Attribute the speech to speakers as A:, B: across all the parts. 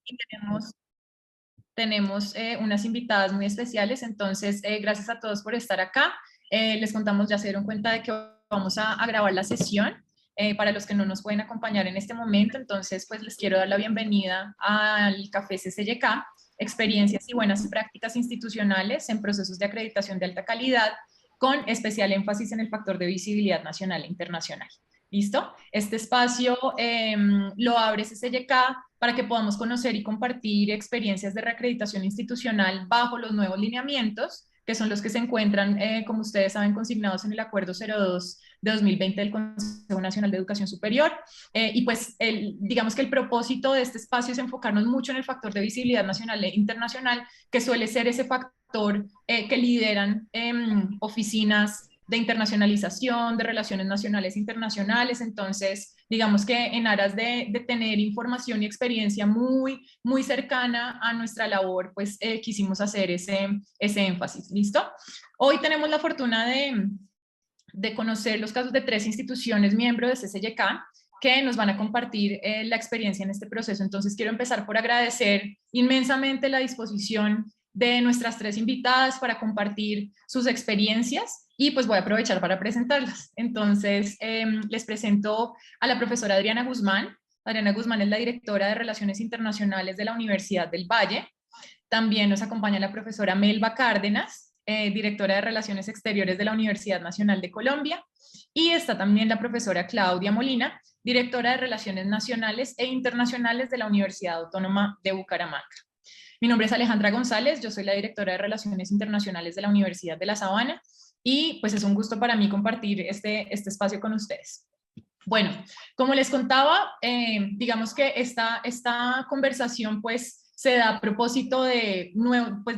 A: y tenemos unas invitadas muy especiales, entonces gracias a todos por estar acá. Les contamos, ya se dieron cuenta de que vamos a grabar la sesión. Para los que no nos pueden acompañar en este momento, entonces pues les quiero dar la bienvenida al Café CCYK, experiencias y buenas prácticas institucionales en procesos de acreditación de alta calidad, con especial énfasis en el factor de visibilidad nacional e internacional. ¿Listo? Este espacio lo abre CCYK para que podamos conocer y compartir experiencias de reacreditación institucional bajo los nuevos lineamientos, que son los que se encuentran, como ustedes saben, consignados en el Acuerdo 02 de 2020 del Consejo Nacional de Educación Superior. Y pues digamos que el propósito de este espacio es enfocarnos mucho en el factor de visibilidad nacional e internacional, que suele ser ese factor que lideran oficinas de internacionalización, de relaciones nacionales e internacionales. Entonces, digamos que en aras de tener información y experiencia muy cercana a nuestra labor, pues quisimos hacer ese énfasis. ¿Listo? Hoy tenemos la fortuna de conocer los casos de 3 instituciones miembros de CCYK que nos van a compartir la experiencia en este proceso. Entonces, quiero empezar por agradecer inmensamente la disposición de nuestras 3 invitadas para compartir sus experiencias y pues voy a aprovechar para presentarlas. Entonces, les presento a la profesora Adriana Guzmán. Adriana Guzmán es la directora de Relaciones Internacionales de la Universidad del Valle. También nos acompaña la profesora Melba Cárdenas, directora de Relaciones Exteriores de la Universidad Nacional de Colombia. Y está también la profesora Claudia Molina, directora de Relaciones Nacionales e Internacionales de la Universidad Autónoma de Bucaramanga. Mi nombre es Alejandra González, yo soy la directora de Relaciones Internacionales de la Universidad de La Sabana y pues es un gusto para mí compartir este espacio con ustedes. Bueno, como les contaba, digamos que esta conversación pues se da a propósito de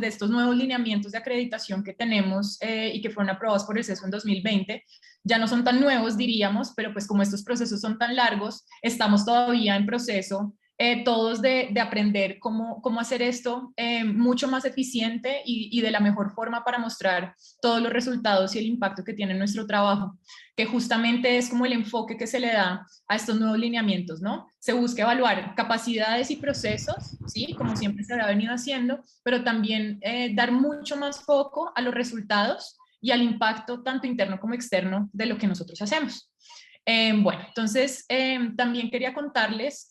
A: estos nuevos lineamientos de acreditación que tenemos y que fueron aprobados por el CESO en 2020. Ya no son tan nuevos, diríamos, pero pues como estos procesos son tan largos, estamos todavía en proceso todos de aprender cómo hacer esto mucho más eficiente y de la mejor forma para mostrar todos los resultados y el impacto que tiene nuestro trabajo, que justamente es como el enfoque que se le da a estos nuevos lineamientos, ¿no? Se busca evaluar capacidades y procesos, ¿sí? Como siempre se ha venido haciendo, pero también dar mucho más foco a los resultados y al impacto tanto interno como externo de lo que nosotros hacemos. Bueno, entonces también quería contarles,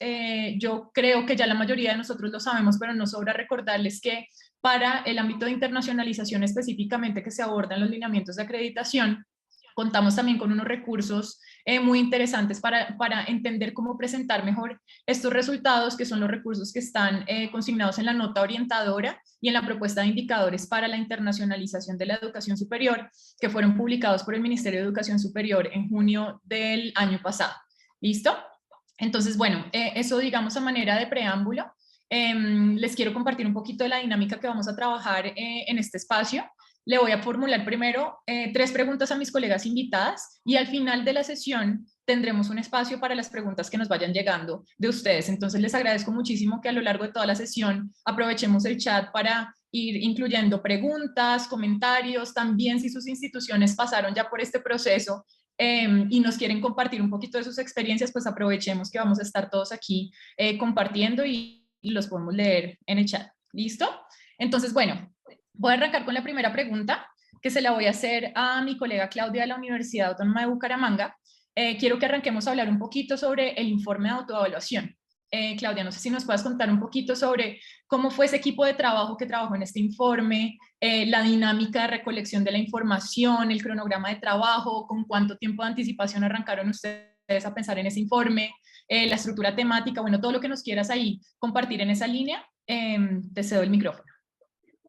A: yo creo que ya la mayoría de nosotros lo sabemos, pero no sobra recordarles que para el ámbito de internacionalización específicamente que se abordan los lineamientos de acreditación, contamos también con unos recursos muy interesantes para entender cómo presentar mejor estos resultados, que son los recursos que están consignados en la nota orientadora y en la propuesta de indicadores para la internacionalización de la educación superior, que fueron publicados por el Ministerio de Educación Superior en junio del año pasado. ¿Listo? Entonces, bueno, eso digamos a manera de preámbulo. Les quiero compartir un poquito de la dinámica que vamos a trabajar en este espacio. Le voy a formular primero 3 preguntas a mis colegas invitadas y al final de la sesión tendremos un espacio para las preguntas que nos vayan llegando de ustedes. Entonces les agradezco muchísimo que a lo largo de toda la sesión aprovechemos el chat para ir incluyendo preguntas, comentarios, también si sus instituciones pasaron ya por este proceso y nos quieren compartir un poquito de sus experiencias, pues aprovechemos que vamos a estar todos aquí compartiendo y los podemos leer en el chat. ¿Listo? Entonces, bueno, voy a arrancar con la primera pregunta, que se la voy a hacer a mi colega Claudia de la Universidad Autónoma de Bucaramanga. Quiero que arranquemos a hablar un poquito sobre el informe de autoevaluación. Claudia, no sé si nos puedas contar un poquito sobre cómo fue ese equipo de trabajo que trabajó en este informe, la dinámica de recolección de la información, el cronograma de trabajo, con cuánto tiempo de anticipación arrancaron ustedes a pensar en ese informe, la estructura temática, bueno, todo lo que nos quieras ahí compartir en esa línea. Te cedo el micrófono.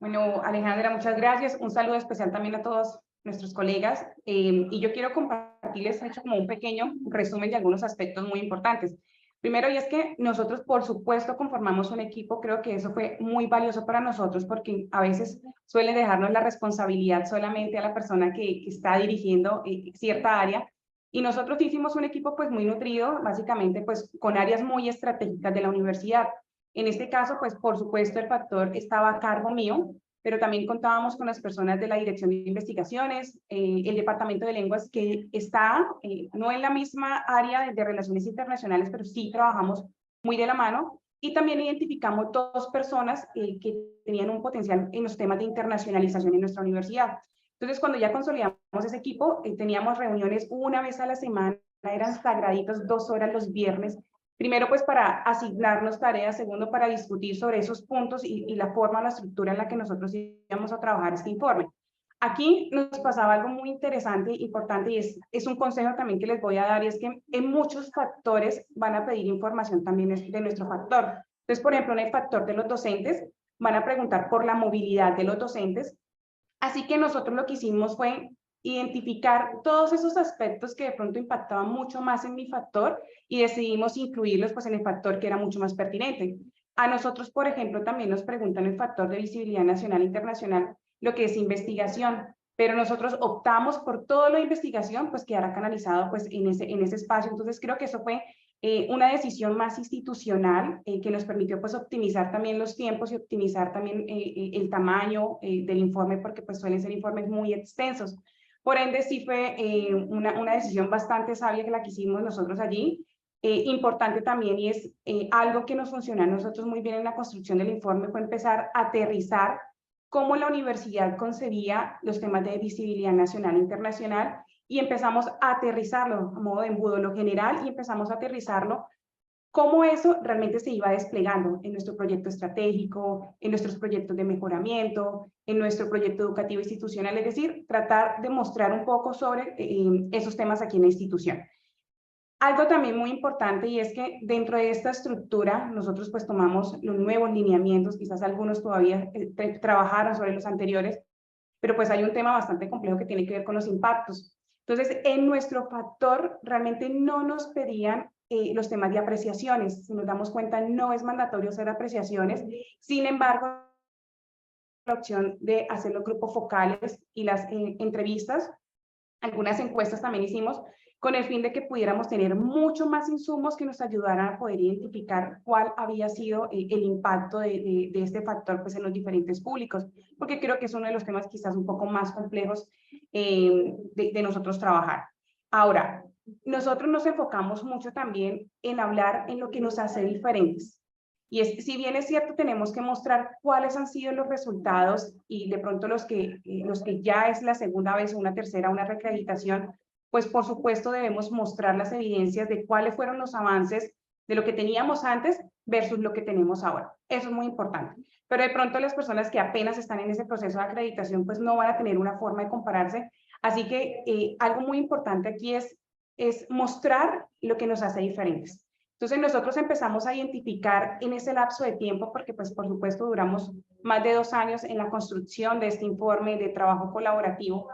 B: Bueno, Alejandra, muchas gracias. Un saludo especial también a todos nuestros colegas. Y yo quiero compartirles, he hecho como un pequeño resumen de algunos aspectos muy importantes. Primero, y es que nosotros, por supuesto, conformamos un equipo. Creo que eso fue muy valioso para nosotros porque a veces suele dejarnos la responsabilidad solamente a la persona que está dirigiendo cierta área. Y nosotros hicimos un equipo pues muy nutrido, básicamente pues con áreas muy estratégicas de la universidad. En este caso, pues por supuesto el factor estaba a cargo mío, pero también contábamos con las personas de la Dirección de Investigaciones, el Departamento de Lenguas que está no en la misma área de Relaciones Internacionales, pero sí trabajamos muy de la mano, y también identificamos dos personas que tenían un potencial en los temas de internacionalización en nuestra universidad. Entonces, cuando ya consolidamos ese equipo, teníamos reuniones una vez a la semana, eran sagraditos 2 horas los viernes, primero pues para asignarnos tareas, segundo para discutir sobre esos puntos y la forma, la estructura en la que nosotros íbamos a trabajar este informe. Aquí nos pasaba algo muy interesante, importante, y es un consejo también que les voy a dar, y es que en muchos factores van a pedir información también de nuestro factor. Entonces, por ejemplo, en el factor de los docentes, van a preguntar por la movilidad de los docentes. Así que nosotros lo que hicimos fue identificar todos esos aspectos que de pronto impactaban mucho más en mi factor y decidimos incluirlos pues en el factor que era mucho más pertinente. A nosotros, por ejemplo, también nos preguntan el factor de visibilidad nacional e internacional, lo que es investigación, pero nosotros optamos por toda la investigación, pues quedara canalizado pues en ese espacio. Entonces creo que eso fue una decisión más institucional que nos permitió pues optimizar también los tiempos y optimizar también el tamaño del informe, porque pues suelen ser informes muy extensos. Por ende, sí fue una decisión bastante sabia que la que hicimos nosotros allí. Importante también, y es algo que nos funcionó a nosotros muy bien en la construcción del informe, fue empezar a aterrizar cómo la universidad concebía los temas de visibilidad nacional e internacional, y empezamos a aterrizarlo a modo de embudo lo general, y empezamos a aterrizarlo cómo eso realmente se iba desplegando en nuestro proyecto estratégico, en nuestros proyectos de mejoramiento, en nuestro proyecto educativo institucional, es decir, tratar de mostrar un poco sobre esos temas aquí en la institución. Algo también muy importante, y es que dentro de esta estructura nosotros pues tomamos los nuevos lineamientos, quizás algunos todavía trabajaron sobre los anteriores, pero pues hay un tema bastante complejo que tiene que ver con los impactos. Entonces, en nuestro factor realmente no nos pedían los temas de apreciaciones. Si nos damos cuenta, no es mandatorio hacer apreciaciones. Sin embargo, la opción de hacer los grupos focales y las entrevistas, algunas encuestas también hicimos, con el fin de que pudiéramos tener mucho más insumos que nos ayudaran a poder identificar cuál había sido el impacto de este factor pues, en los diferentes públicos, porque creo que es uno de los temas quizás un poco más complejos de nosotros trabajar. Ahora, nosotros nos enfocamos mucho también en hablar en lo que nos hace diferentes. Y es, si bien es cierto, tenemos que mostrar cuáles han sido los resultados y de pronto los que ya es la segunda vez, una tercera, una reacreditación, pues por supuesto debemos mostrar las evidencias de cuáles fueron los avances de lo que teníamos antes versus lo que tenemos ahora. Eso es muy importante. Pero de pronto las personas que apenas están en ese proceso de acreditación, pues no van a tener una forma de compararse. Así que algo muy importante aquí es mostrar lo que nos hace diferentes. Entonces nosotros empezamos a identificar en ese lapso de tiempo, porque pues por supuesto duramos más de 2 años en la construcción de este informe de trabajo colaborativo.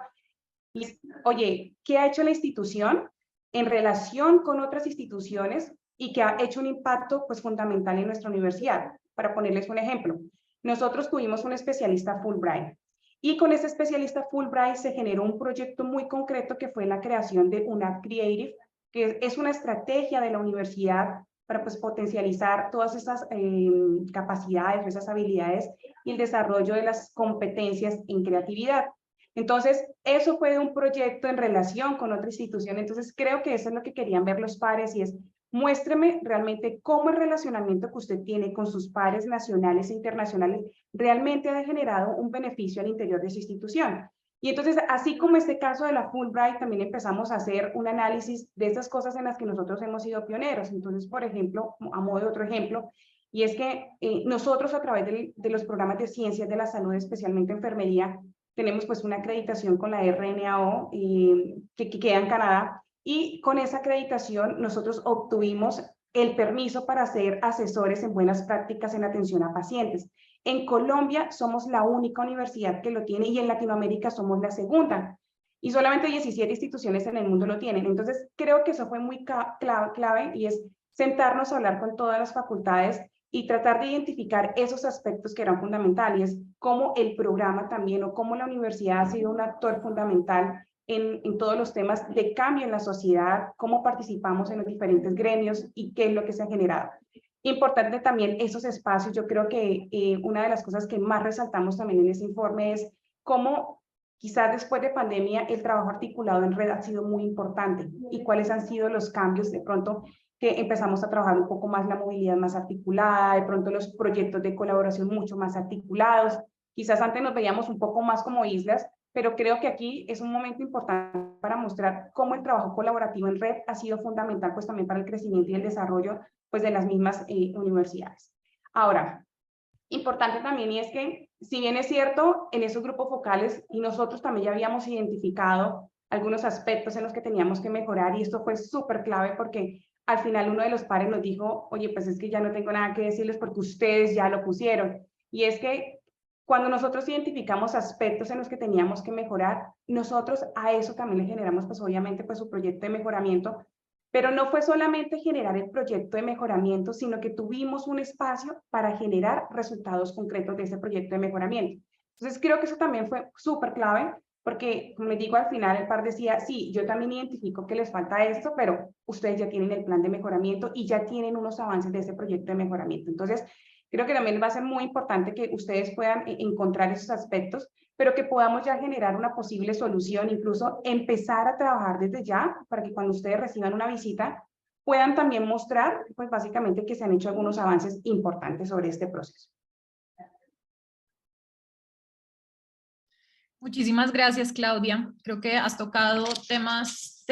B: Y, oye, ¿qué ha hecho la institución en relación con otras instituciones y que ha hecho un impacto pues fundamental en nuestra universidad? Para ponerles un ejemplo, nosotros tuvimos un especialista Fulbright, y con ese especialista Fulbright se generó un proyecto muy concreto que fue la creación de una Creative, que es una estrategia de la universidad para pues, potencializar todas esas capacidades, esas habilidades y el desarrollo de las competencias en creatividad. Entonces, eso fue un proyecto en relación con otra institución. Entonces, creo que eso es lo que querían ver los pares, y es, muéstreme realmente cómo el relacionamiento que usted tiene con sus pares nacionales e internacionales realmente ha generado un beneficio al interior de su institución. Y entonces, así como este caso de la Fulbright, también empezamos a hacer un análisis de esas cosas en las que nosotros hemos sido pioneros. Entonces, por ejemplo, a modo de otro ejemplo, y es que nosotros a través de los programas de ciencias de la salud, especialmente enfermería, tenemos pues una acreditación con la RNAO que queda en Canadá, y con esa acreditación nosotros obtuvimos el permiso para ser asesores en buenas prácticas en atención a pacientes. En Colombia somos la única universidad que lo tiene, y en Latinoamérica somos la segunda. Y solamente 17 instituciones en el mundo lo tienen. Entonces, creo que eso fue muy clave, y es sentarnos a hablar con todas las facultades y tratar de identificar esos aspectos que eran fundamentales, cómo el programa también o cómo la universidad ha sido un actor fundamental en todos los temas de cambio en la sociedad, cómo participamos en los diferentes gremios y qué es lo que se ha generado. Importante también esos espacios. Yo creo que una de las cosas que más resaltamos también en ese informe es cómo quizás después de pandemia el trabajo articulado en red ha sido muy importante, y cuáles han sido los cambios de pronto que empezamos a trabajar un poco más la movilidad más articulada, de pronto los proyectos de colaboración mucho más articulados. Quizás antes nos veíamos un poco más como islas, pero creo que aquí es un momento importante para mostrar cómo el trabajo colaborativo en red ha sido fundamental pues también para el crecimiento y el desarrollo pues de las mismas universidades. Ahora, importante también y es que, si bien es cierto, en esos grupos focales y nosotros también ya habíamos identificado algunos aspectos en los que teníamos que mejorar y esto fue súper clave porque al final uno de los pares nos dijo, oye, pues es que ya no tengo nada que decirles porque ustedes ya lo pusieron. Y es que cuando nosotros identificamos aspectos en los que teníamos que mejorar, nosotros a eso también le generamos pues obviamente pues su proyecto de mejoramiento, pero no fue solamente generar el proyecto de mejoramiento, sino que tuvimos un espacio para generar resultados concretos de ese proyecto de mejoramiento. Entonces, creo que eso también fue súper clave, porque, como les digo, al final el par decía, sí, yo también identifico que les falta esto, pero ustedes ya tienen el plan de mejoramiento y ya tienen unos avances de ese proyecto de mejoramiento. Entonces, creo que también va a ser muy importante que ustedes puedan encontrar esos aspectos, pero que podamos ya generar una posible solución, incluso empezar a trabajar desde ya para que cuando ustedes reciban una visita puedan también mostrar, pues básicamente que se han hecho algunos avances importantes sobre este proceso.
A: Muchísimas gracias, Claudia. Creo que has tocado temas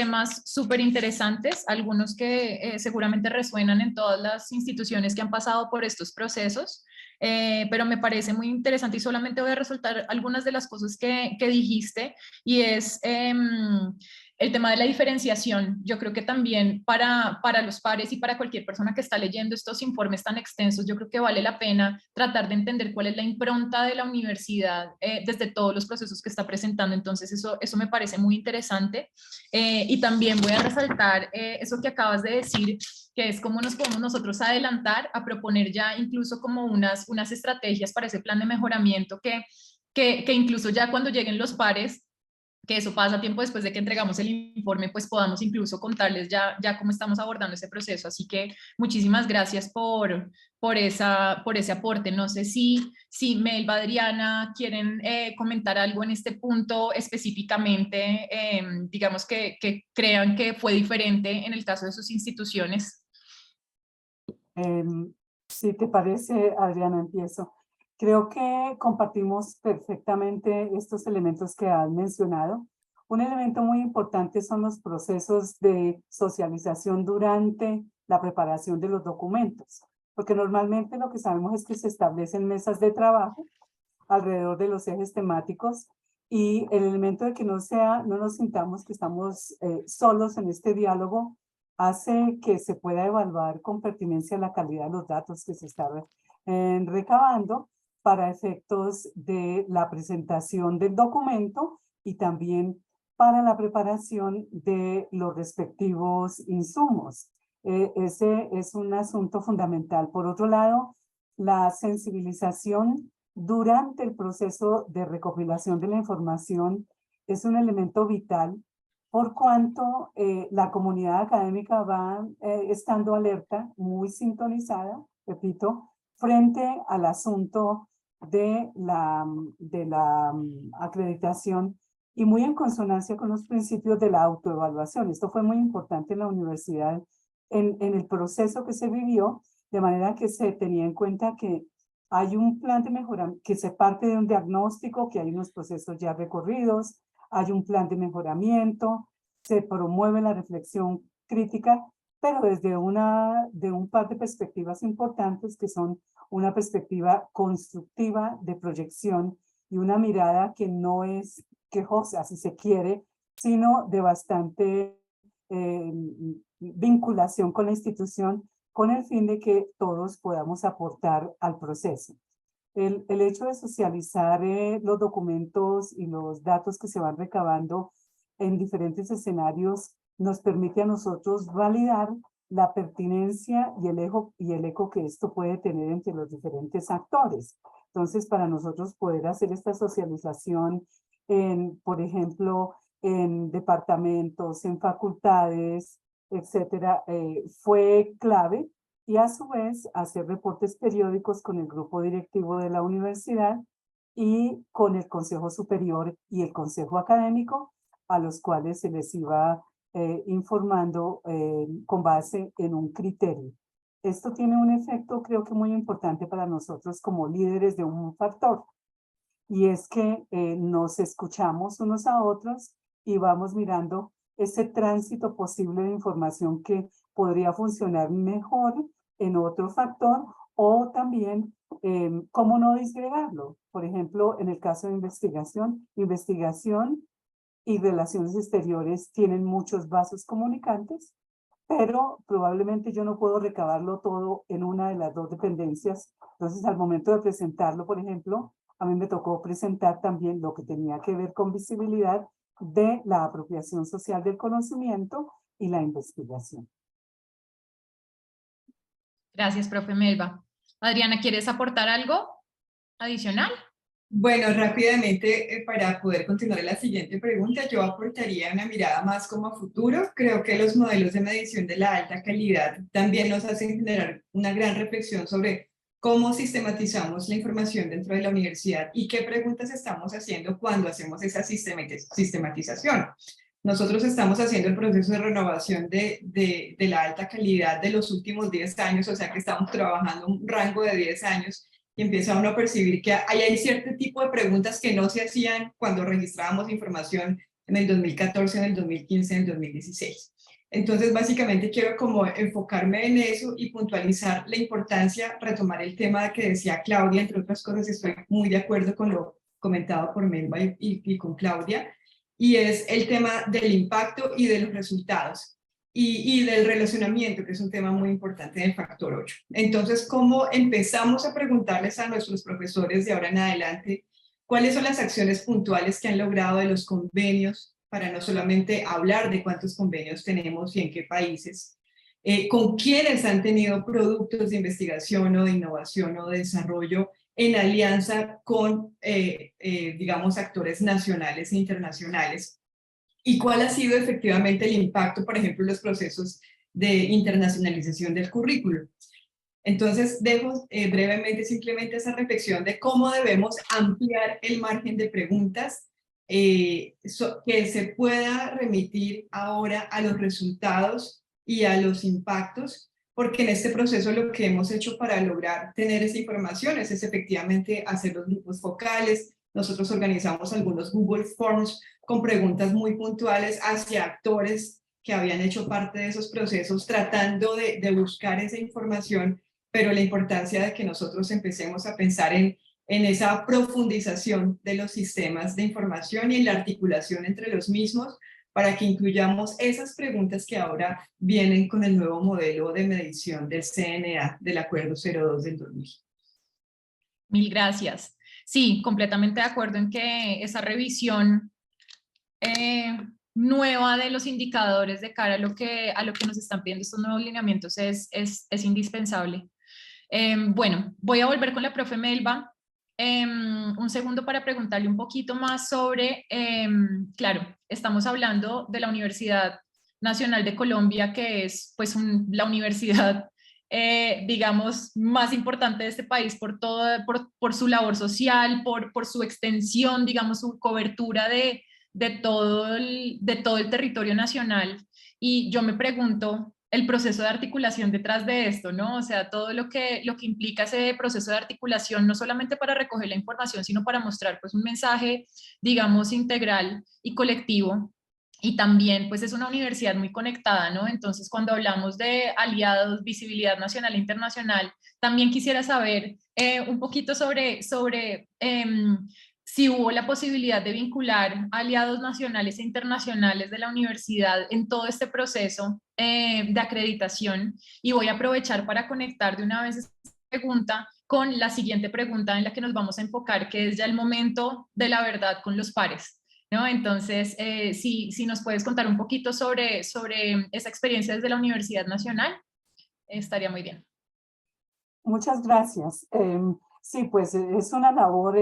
A: súper interesantes, algunos que seguramente resuenan en todas las instituciones que han pasado por estos procesos, pero me parece muy interesante y solamente voy a resaltar algunas de las cosas que dijiste y es el tema de la diferenciación. Yo creo que también para los pares y para cualquier persona que está leyendo estos informes tan extensos, yo creo que vale la pena tratar de entender cuál es la impronta de la universidad desde todos los procesos que está presentando. Entonces, eso me parece muy interesante. Y también voy a resaltar eso que acabas de decir, que es cómo nos podemos nosotros adelantar a proponer ya incluso como unas estrategias para ese plan de mejoramiento que incluso ya cuando lleguen los pares, que eso pasa tiempo después de que entregamos el informe, pues podamos incluso contarles ya cómo estamos abordando ese proceso. Así que muchísimas gracias por ese aporte. No sé si Melba, Adriana, quieren comentar algo en este punto específicamente, digamos que crean que fue diferente en el caso de sus instituciones.
C: Si te parece, Adriana, empiezo. Creo que compartimos perfectamente estos elementos que has mencionado. Un elemento muy importante son los procesos de socialización durante la preparación de los documentos, porque normalmente lo que sabemos es que se establecen mesas de trabajo alrededor de los ejes temáticos y el elemento de que no nos sintamos que estamos solos en este diálogo hace que se pueda evaluar con pertinencia la calidad de los datos que se están recabando para efectos de la presentación del documento y también para la preparación de los respectivos insumos. Ese es un asunto fundamental. Por otro lado, la sensibilización durante el proceso de recopilación de la información es un elemento vital por cuanto la comunidad académica va estando alerta, muy sintonizada, repito, frente al asunto de la acreditación y muy en consonancia con los principios de la autoevaluación. Esto fue muy importante en la universidad en el proceso que se vivió, de manera que se tenía en cuenta que hay un plan de mejoramiento, que se parte de un diagnóstico, que hay unos procesos ya recorridos, hay un plan de mejoramiento, se promueve la reflexión crítica, pero desde un par de perspectivas importantes que son una perspectiva constructiva de proyección y una mirada que no es quejosa, si se quiere, sino de bastante vinculación con la institución con el fin de que todos podamos aportar al proceso. El hecho de socializar los documentos y los datos que se van recabando en diferentes escenarios nos permite a nosotros validar la pertinencia y el eco que esto puede tener entre los diferentes actores. Entonces, para nosotros poder hacer esta socialización por ejemplo, en departamentos, en facultades, etcétera, fue clave y a su vez hacer reportes periódicos con el grupo directivo de la universidad y con el Consejo Superior y el Consejo Académico, a los cuales se les iba informando con base en un criterio. Esto tiene un efecto, creo que muy importante para nosotros como líderes de un factor, y es que nos escuchamos unos a otros y vamos mirando ese tránsito posible de información que podría funcionar mejor en otro factor, o también cómo no disgregarlo. Por ejemplo, en el caso de investigación y relaciones exteriores tienen muchos vasos comunicantes, pero probablemente yo no puedo recabarlo todo en una de las dos dependencias. Entonces, al momento de presentarlo, por ejemplo, a mí me tocó presentar también lo que tenía que ver con visibilidad de la apropiación social del conocimiento y la investigación.
A: Gracias, profe Melba. Adriana, ¿quieres aportar algo adicional?
D: Bueno, rápidamente, para poder continuar la siguiente pregunta, yo aportaría una mirada más como a futuro. Creo que los modelos de medición de la alta calidad también nos hacen generar una gran reflexión sobre cómo sistematizamos la información dentro de la universidad y qué preguntas estamos haciendo cuando hacemos esa sistematización. Nosotros estamos haciendo el proceso de renovación de la alta calidad de los últimos 10 años, o sea que estamos trabajando un rango de 10 años, y empieza uno a percibir que hay cierto tipo de preguntas que no se hacían cuando registrábamos información en el 2014, en el 2015, en el 2016. Entonces, básicamente quiero como enfocarme en eso y puntualizar la importancia, retomar el tema que decía Claudia, entre otras cosas, estoy muy de acuerdo con lo comentado por Melba y con Claudia, y es el tema del impacto y de los resultados. Y del relacionamiento, que es un tema muy importante del factor 8. Entonces, ¿cómo empezamos a preguntarles a nuestros profesores de ahora en adelante cuáles son las acciones puntuales que han logrado de los convenios, para no solamente hablar de cuántos convenios tenemos y en qué países, con quiénes han tenido productos de investigación o de innovación o de desarrollo en alianza con, digamos, actores nacionales e internacionales? ¿Y cuál ha sido efectivamente el impacto, por ejemplo, en los procesos de internacionalización del currículo? Entonces, dejo brevemente simplemente esa reflexión de cómo debemos ampliar el margen de preguntas que se pueda remitir ahora a los resultados y a los impactos, porque en este proceso lo que hemos hecho para lograr tener esa información es efectivamente hacer los grupos focales. Nosotros organizamos algunos Google Forms con preguntas muy puntuales hacia actores que habían hecho parte de esos procesos, tratando de buscar esa información, pero la importancia de que nosotros empecemos a pensar en esa profundización de los sistemas de información y en la articulación entre los mismos, para que incluyamos esas preguntas que ahora vienen con el nuevo modelo de medición del CNA, del Acuerdo 02 del 2000.
A: Mil gracias. Sí, completamente de acuerdo en que esa revisión nueva de los indicadores de cara a lo que nos están pidiendo estos nuevos lineamientos es indispensable. Bueno, voy a volver con la profe Melba un segundo para preguntarle un poquito más sobre, claro, estamos hablando de la Universidad Nacional de Colombia, que es pues la universidad digamos, más importante de este país por su labor social, por su extensión, digamos, su cobertura de todo el territorio nacional. Y yo me pregunto el proceso de articulación detrás de esto, ¿no? O sea, todo lo que implica ese proceso de articulación, no solamente para recoger la información, sino para mostrar pues un mensaje, digamos, integral y colectivo. Y también, pues es una universidad muy conectada, ¿no? Entonces, cuando hablamos de aliados, visibilidad nacional e internacional, también quisiera saber un poquito sobre si hubo la posibilidad de vincular aliados nacionales e internacionales de la universidad en todo este proceso de acreditación. Y voy a aprovechar para conectar de una vez esta pregunta con la siguiente pregunta en la que nos vamos a enfocar, que es ya el momento de la verdad con los pares, ¿no? Entonces, si nos puedes contar un poquito sobre esa experiencia desde la Universidad Nacional, estaría muy bien.
C: Muchas gracias. Sí, pues es una labor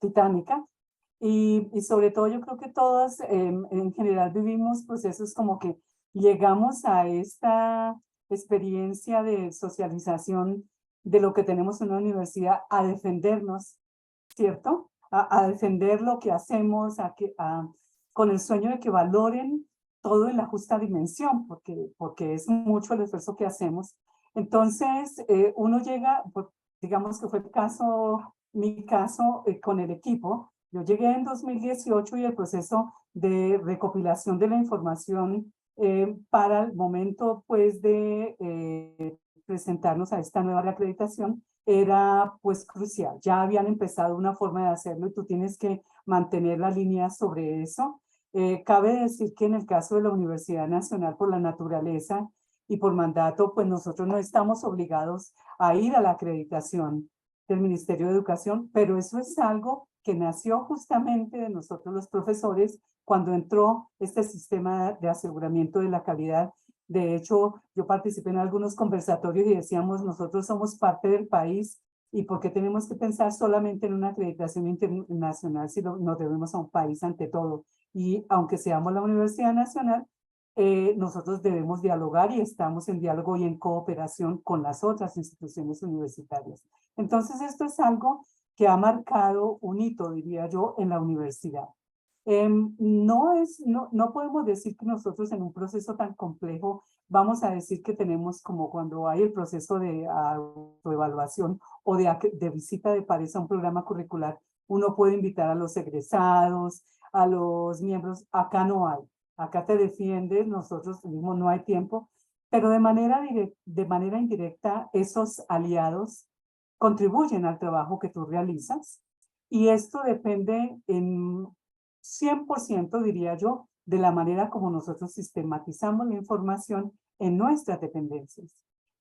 C: titánica y sobre todo yo creo que todas en general vivimos procesos como que llegamos a esta experiencia de socialización de lo que tenemos en una universidad a defendernos, ¿cierto? A defender lo que hacemos, con el sueño de que valoren todo en la justa dimensión, porque es mucho el esfuerzo que hacemos. Entonces, uno llega, pues, digamos que fue el caso, mi caso con el equipo. Yo llegué en 2018 y el proceso de recopilación de la información para el momento pues de presentarnos a esta nueva reacreditación era pues crucial. Ya habían empezado una forma de hacerlo y tú tienes que mantener la línea sobre eso. Cabe decir que en el caso de la Universidad Nacional, por la naturaleza y por mandato, pues nosotros no estamos obligados a ir a la acreditación del Ministerio de Educación, pero eso es algo que nació justamente de nosotros los profesores cuando entró este sistema de aseguramiento de la calidad. De hecho, yo participé en algunos conversatorios y decíamos, nosotros somos parte del país y ¿por qué tenemos que pensar solamente en una acreditación internacional si nos debemos a un país ante todo? Y aunque seamos la Universidad Nacional, nosotros debemos dialogar y estamos en diálogo y en cooperación con las otras instituciones universitarias. Entonces, esto es algo que ha marcado un hito, diría yo, en la universidad. No podemos decir que nosotros en un proceso tan complejo vamos a decir que tenemos como cuando hay el proceso de autoevaluación o de visita de pares a un programa curricular, uno puede invitar a los egresados, a los miembros, acá no hay, acá te defiendes, nosotros mismos no hay tiempo, pero de manera indirecta esos aliados contribuyen al trabajo que tú realizas y esto depende en 100%, diría yo, de la manera como nosotros sistematizamos la información en nuestras dependencias.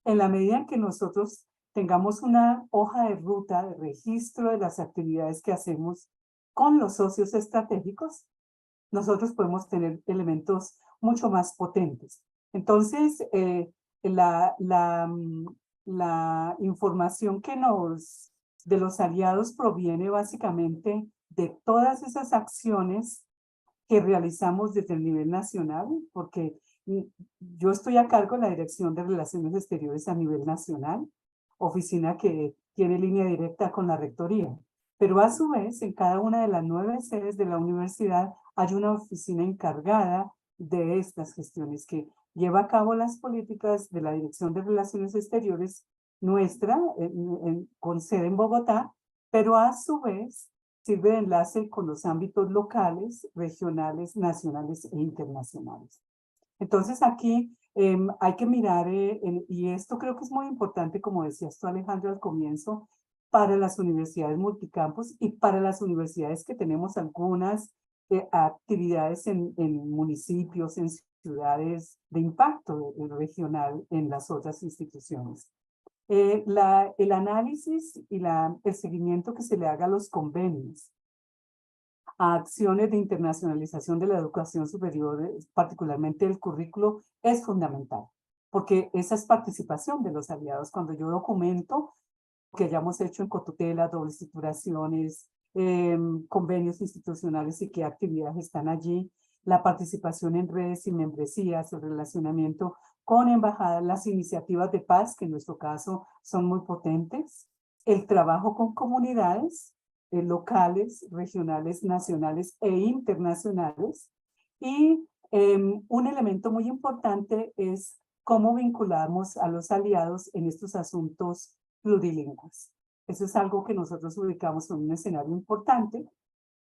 C: En la medida en que nosotros tengamos una hoja de ruta de registro de las actividades que hacemos con los socios estratégicos, nosotros podemos tener elementos mucho más potentes. Entonces, la información que de los aliados proviene básicamente de todas esas acciones que realizamos desde el nivel nacional, porque yo estoy a cargo de la Dirección de Relaciones Exteriores a nivel nacional, oficina que tiene línea directa con la rectoría. Pero a su vez, en cada una de las 9 sedes de la universidad hay una oficina encargada de estas gestiones que lleva a cabo las políticas de la Dirección de Relaciones Exteriores nuestra, con sede en Bogotá, pero a su vez sirve de enlace con los ámbitos locales, regionales, nacionales e internacionales. Entonces aquí hay que mirar, y esto creo que es muy importante, como decías tú, Alejandro, al comienzo, para las universidades multicampus y para las universidades que tenemos algunas actividades en municipios, en ciudades de impacto regional en las otras instituciones. El análisis y el seguimiento que se le haga a los convenios, a acciones de internacionalización de la educación superior, particularmente el currículo, es fundamental, porque esa es participación de los aliados. Cuando yo documento que hayamos hecho en cotutela, dobles titulaciones, convenios institucionales y qué actividades están allí, la participación en redes y membresías, el relacionamiento con embajadas, las iniciativas de paz, que en nuestro caso son muy potentes, el trabajo con comunidades locales, regionales, nacionales e internacionales. Y un elemento muy importante es cómo vinculamos a los aliados en estos asuntos plurilingües. Eso es algo que nosotros ubicamos en un escenario importante,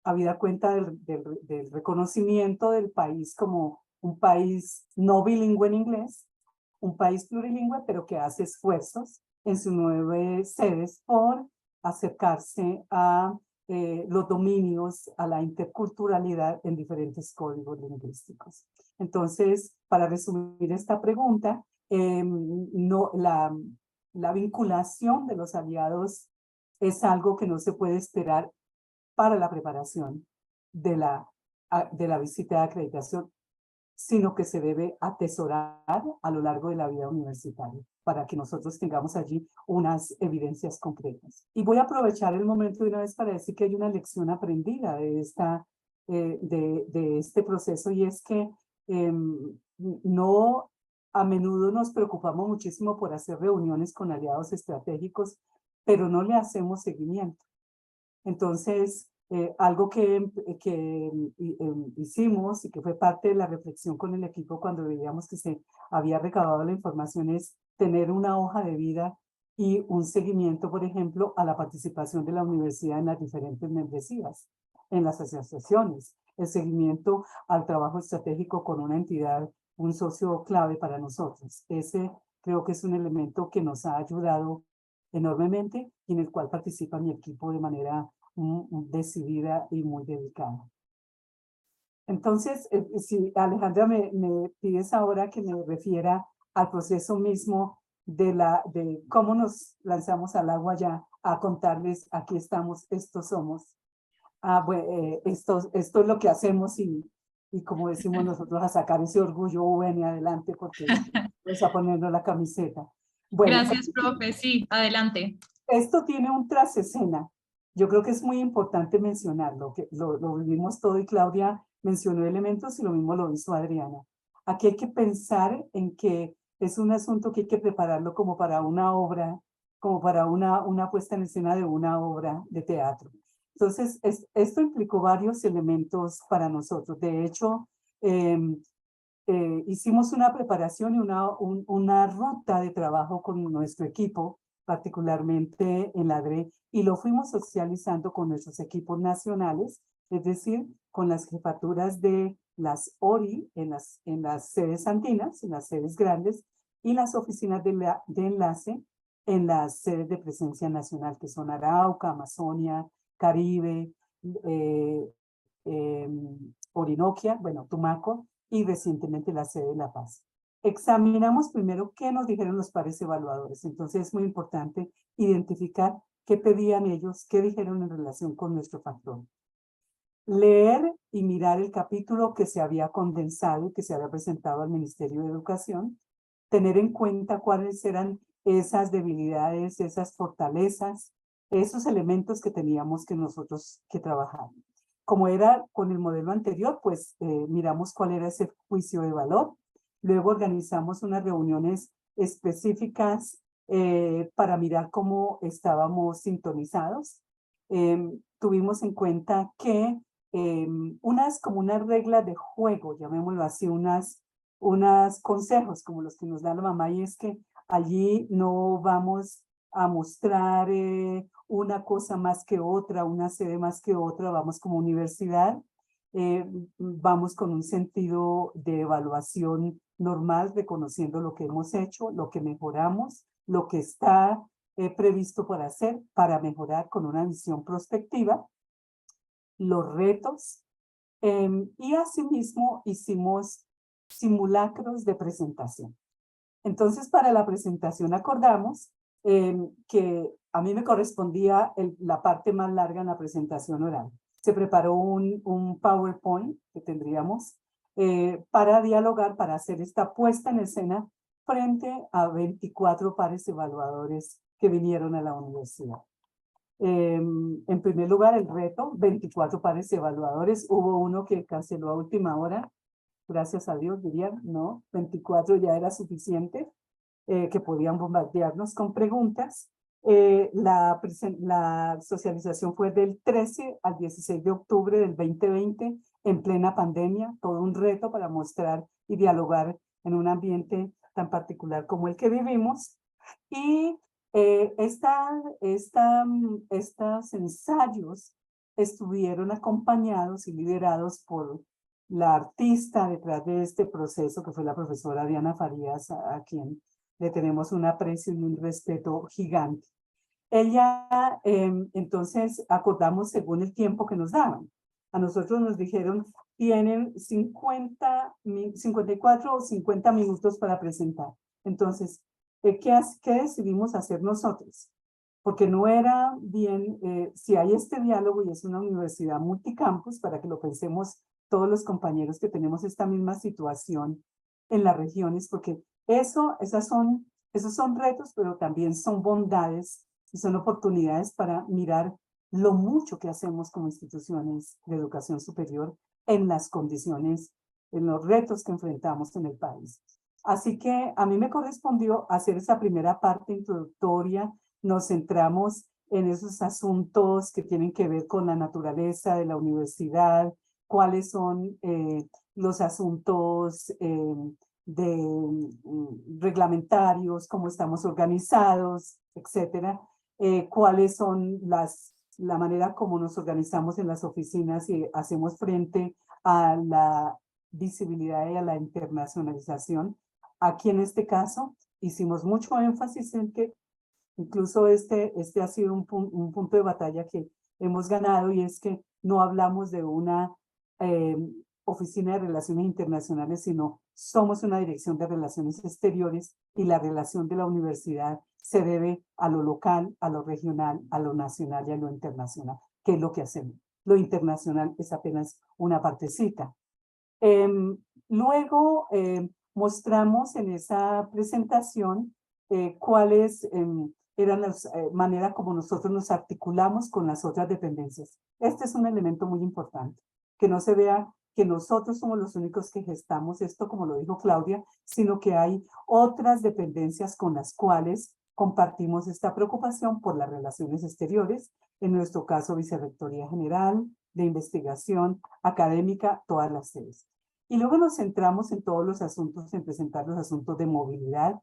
C: habida cuenta del reconocimiento del país como un país no bilingüe en inglés, un país plurilingüe, pero que hace esfuerzos en sus 9 sedes por acercarse a los dominios, a la interculturalidad en diferentes códigos lingüísticos. Entonces, para resumir esta pregunta, la vinculación de los aliados es algo que no se puede esperar para la preparación de la visita de acreditación, sino que se debe atesorar a lo largo de la vida universitaria para que nosotros tengamos allí unas evidencias concretas. Y voy a aprovechar el momento de una vez para decir que hay una lección aprendida de este proceso, y es que no a menudo nos preocupamos muchísimo por hacer reuniones con aliados estratégicos, pero no le hacemos seguimiento. Entonces, Algo que hicimos y que fue parte de la reflexión con el equipo cuando veíamos que se había recabado la información es tener una hoja de vida y un seguimiento, por ejemplo, a la participación de la universidad en las diferentes membresías, en las asociaciones, el seguimiento al trabajo estratégico con una entidad, un socio clave para nosotros. Ese creo que es un elemento que nos ha ayudado enormemente y en el cual participa mi equipo de manera decidida y muy dedicada. Entonces, si Alejandra me pides ahora que me refiera al proceso mismo de cómo nos lanzamos al agua ya a contarles, aquí estamos, estos somos. Bueno, esto es lo que hacemos y como decimos nosotros, a sacar ese orgullo ven y adelante porque vamos a ponernos la camiseta. Bueno,
A: Gracias, profe. Sí, adelante.
C: esto tiene un trasescena. Yo creo que es muy importante mencionarlo, que lo vivimos todo y Claudia mencionó elementos y lo mismo lo hizo Adriana. Aquí hay que pensar en que es un asunto que hay que prepararlo como para una obra, como para una puesta en escena de una obra de teatro. Entonces, esto implicó varios elementos para nosotros. De hecho, hicimos una preparación y una ruta de trabajo con nuestro equipo, particularmente en la DRE, y lo fuimos socializando con nuestros equipos nacionales, es decir, con las jefaturas de las ORI en las sedes andinas, en las sedes grandes, y las oficinas de enlace en las sedes de presencia nacional, que son Arauca, Amazonia, Caribe, Orinoquia, bueno, Tumaco, y recientemente la sede de La Paz. Examinamos primero qué nos dijeron los pares evaluadores. Entonces es muy importante identificar qué pedían ellos, qué dijeron en relación con nuestro factor. Leer y mirar el capítulo que se había condensado y que se había presentado al Ministerio de Educación. Tener en cuenta cuáles eran esas debilidades, esas fortalezas, esos elementos que teníamos que nosotros que trabajar. Como era con el modelo anterior, pues miramos cuál era ese juicio de valor. Luego organizamos unas reuniones específicas para mirar cómo estábamos sintonizados. Tuvimos en cuenta que como unas reglas de juego, llamémoslo así, unos consejos como los que nos da la mamá, y es que allí no vamos a mostrar una cosa más que otra, una sede más que otra, vamos como universidad, vamos con un sentido de evaluación normal, reconociendo lo que hemos hecho, lo que mejoramos, lo que está previsto por hacer para mejorar con una visión prospectiva, los retos, y asimismo hicimos simulacros de presentación. Entonces, para la presentación acordamos que a mí me correspondía la parte más larga en la presentación oral. Se preparó un PowerPoint que tendríamos para dialogar, para hacer esta puesta en escena frente a 24 pares evaluadores que vinieron a la universidad. En primer lugar, el reto, 24 pares evaluadores. Hubo uno que canceló a última hora, gracias a Dios, diría, no, 24 ya era suficiente, que podían bombardearnos con preguntas. La socialización fue del 13 al 16 de octubre del 2020, en plena pandemia, todo un reto para mostrar y dialogar en un ambiente tan particular como el que vivimos. Y estos ensayos estuvieron acompañados y liderados por la artista detrás de este proceso, que fue la profesora Diana Farías, a quien le tenemos un aprecio y un respeto gigante. Ella, entonces, acordamos según el tiempo que nos daban. A nosotros nos dijeron, tienen 54 o 50 minutos para presentar. Entonces, ¿qué decidimos hacer nosotros? Porque no era bien, si hay este diálogo y es una universidad multicampus, para que lo pensemos todos los compañeros que tenemos esta misma situación en las regiones, porque esos son retos, pero también son bondades y son oportunidades para mirar lo mucho que hacemos como instituciones de educación superior en las condiciones, en los retos que enfrentamos en el país. Así que a mí me correspondió hacer esa primera parte introductoria. Nos centramos en esos asuntos que tienen que ver con la naturaleza de la universidad, cuáles son los asuntos reglamentarios, cómo estamos organizados, etcétera, cuáles son la manera como nos organizamos en las oficinas y hacemos frente a la visibilidad y a la internacionalización. Aquí en este caso hicimos mucho énfasis en que incluso este ha sido un punto de batalla que hemos ganado, y es que no hablamos de una oficina de relaciones internacionales, sino somos una dirección de relaciones exteriores, y la relación de la universidad se debe a lo local, a lo regional, a lo nacional y a lo internacional, que es lo que hacemos. Lo internacional es apenas una partecita. Luego mostramos en esa presentación cuáles eran las maneras como nosotros nos articulamos con las otras dependencias. Este es un elemento muy importante, que no se vea que nosotros somos los únicos que gestamos esto, como lo dijo Claudia, sino que hay otras dependencias con las cuales compartimos esta preocupación por las relaciones exteriores, en nuestro caso Vicerrectoría General de Investigación Académica, todas las sedes. Y luego nos centramos en todos los asuntos, en presentar los asuntos de movilidad.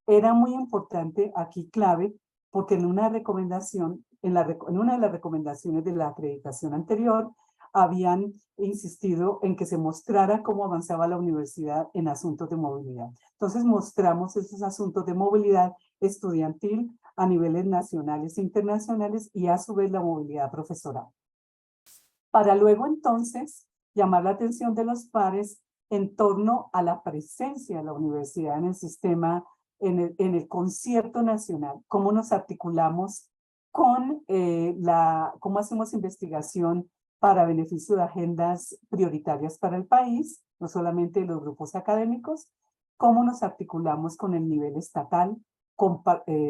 C: Era muy importante aquí clave, porque en una recomendación, en una de las recomendaciones de la acreditación anterior, habían insistido en que se mostrara cómo avanzaba la universidad en asuntos de movilidad. Entonces mostramos esos asuntos de movilidad estudiantil a niveles nacionales e internacionales, y a su vez la movilidad profesoral. Para luego entonces llamar la atención de los pares en torno a la presencia de la universidad en el sistema, en el concierto nacional, cómo nos articulamos con cómo hacemos investigación para beneficio de agendas prioritarias para el país, no solamente de los grupos académicos, cómo nos articulamos con el nivel estatal, con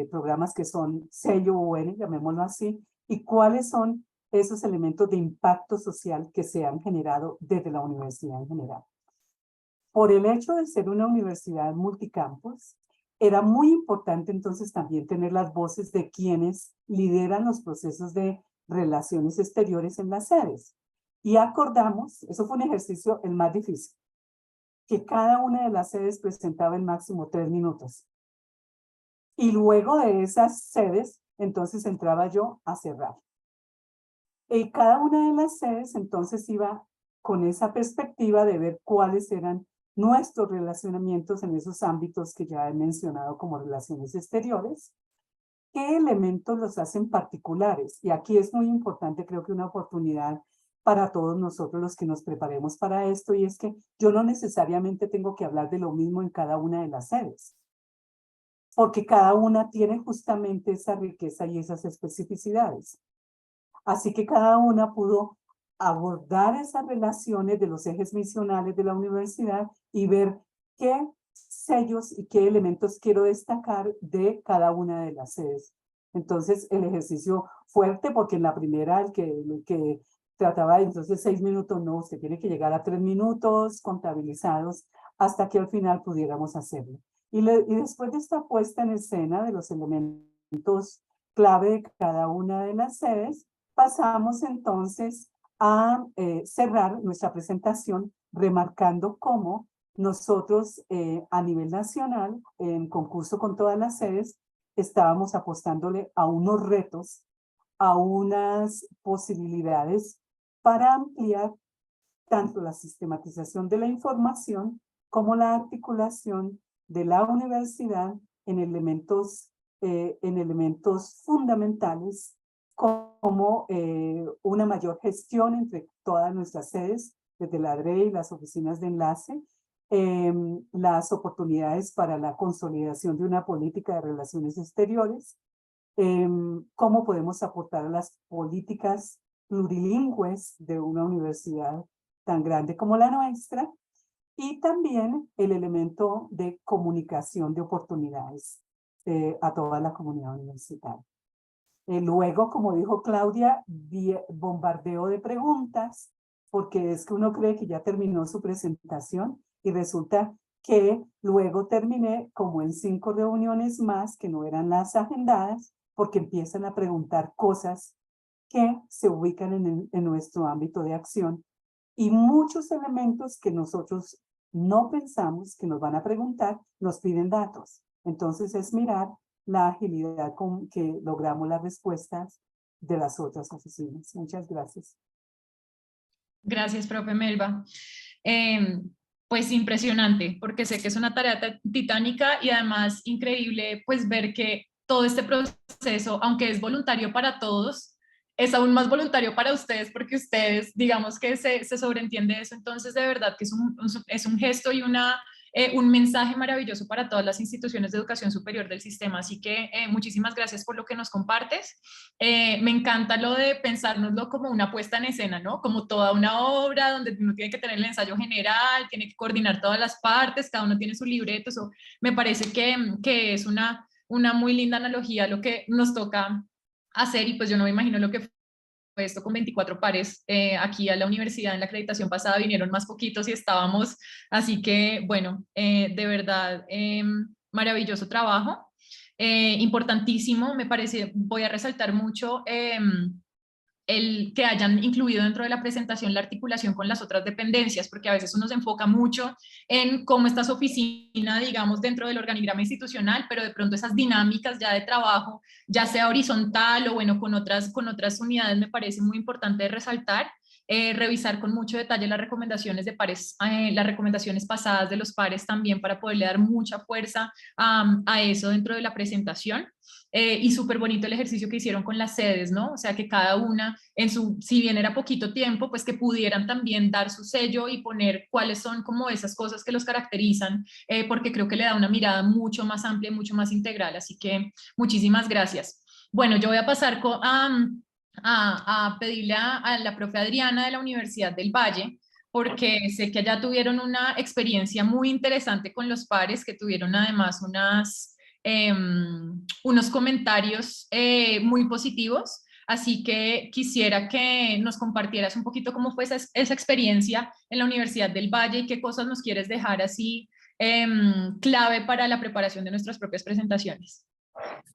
C: programas que son sello UN, llamémoslo así, y cuáles son esos elementos de impacto social que se han generado desde la universidad en general. Por el hecho de ser una universidad multicampus, era muy importante entonces también tener las voces de quienes lideran los procesos de relaciones exteriores en las sedes. Y acordamos, eso fue un ejercicio el más difícil, que cada una de las sedes presentaba en máximo 3 minutos. Y luego de esas sedes, entonces entraba yo a cerrar. Y cada una de las sedes entonces iba con esa perspectiva de ver cuáles eran nuestros relacionamientos en esos ámbitos que ya he mencionado como relaciones exteriores, qué elementos los hacen particulares. Y aquí es muy importante, creo que una oportunidad para todos nosotros los que nos preparemos para esto, y es que yo no necesariamente tengo que hablar de lo mismo en cada una de las sedes, porque cada una tiene justamente esa riqueza y esas especificidades. Así que cada una pudo abordar esas relaciones de los ejes misionales de la universidad y ver qué sellos y qué elementos quiero destacar de cada una de las sedes. Entonces, el ejercicio fuerte, porque en la primera, el que trataba de entonces 6 minutos, no, usted tiene que llegar a 3 minutos contabilizados hasta que al final pudiéramos hacerlo. Y después de esta puesta en escena de los elementos clave de cada una de las sedes, pasamos entonces a cerrar nuestra presentación remarcando cómo nosotros a nivel nacional, en concurso con todas las sedes, estábamos apostándole a unos retos, a unas posibilidades para ampliar tanto la sistematización de la información como la articulación de la universidad en elementos fundamentales como una mayor gestión entre todas nuestras sedes, desde la DRE y las oficinas de enlace, las oportunidades para la consolidación de una política de relaciones exteriores, cómo podemos aportar a las políticas plurilingües de una universidad tan grande como la nuestra, y también el elemento de comunicación de oportunidades a toda la comunidad universitaria. Luego, como dijo Claudia, bombardeo de preguntas, porque es que uno cree que ya terminó su presentación y resulta que luego terminé como en 5 reuniones más que no eran las agendadas, porque empiezan a preguntar cosas que se ubican en nuestro ámbito de acción y muchos elementos que nosotros no pensamos que nos van a preguntar, nos piden datos. Entonces es mirar la agilidad con que logramos las respuestas de las otras oficinas. Muchas gracias.
A: Gracias, profe Melba. Pues impresionante, porque sé que es una tarea titánica y además increíble pues ver que todo este proceso, aunque es voluntario para todos, es aún más voluntario para ustedes porque ustedes, digamos que se sobreentiende eso, entonces de verdad que es un gesto y un mensaje maravilloso para todas las instituciones de educación superior del sistema, así que muchísimas gracias por lo que nos compartes. Me encanta lo de pensárnoslo como una puesta en escena, ¿no? Como toda una obra donde uno tiene que tener el ensayo general, tiene que coordinar todas las partes, cada uno tiene su libreto, eso me parece que es una muy linda analogía a lo que nos toca hacer y pues yo no me imagino lo que fue esto con 24 pares. Aquí a la universidad en la acreditación pasada vinieron más poquitos y estábamos, así que bueno, de verdad, maravilloso trabajo. Importantísimo, me parece, voy a resaltar mucho el que hayan incluido dentro de la presentación la articulación con las otras dependencias, porque a veces uno se enfoca mucho en cómo está su oficina, digamos, dentro del organigrama institucional, pero de pronto esas dinámicas ya de trabajo, ya sea horizontal o bueno, con otras unidades, me parece muy importante resaltar. Revisar con mucho detalle las recomendaciones de pares, las recomendaciones pasadas de los pares también para poderle dar mucha fuerza a eso dentro de la presentación. Y súper bonito el ejercicio que hicieron con las sedes, ¿no? O sea, que cada una, si bien era poquito tiempo, pues que pudieran también dar su sello y poner cuáles son como esas cosas que los caracterizan, porque creo que le da una mirada mucho más amplia y mucho más integral. Así que muchísimas gracias. Bueno, yo voy a pasar a pedirle a la profe Adriana de la Universidad del Valle, porque sé que allá tuvieron una experiencia muy interesante con los pares, que tuvieron además unos comentarios muy positivos, así que quisiera que nos compartieras un poquito cómo fue esa experiencia en la Universidad del Valle y qué cosas nos quieres dejar así clave para la preparación de nuestras propias presentaciones.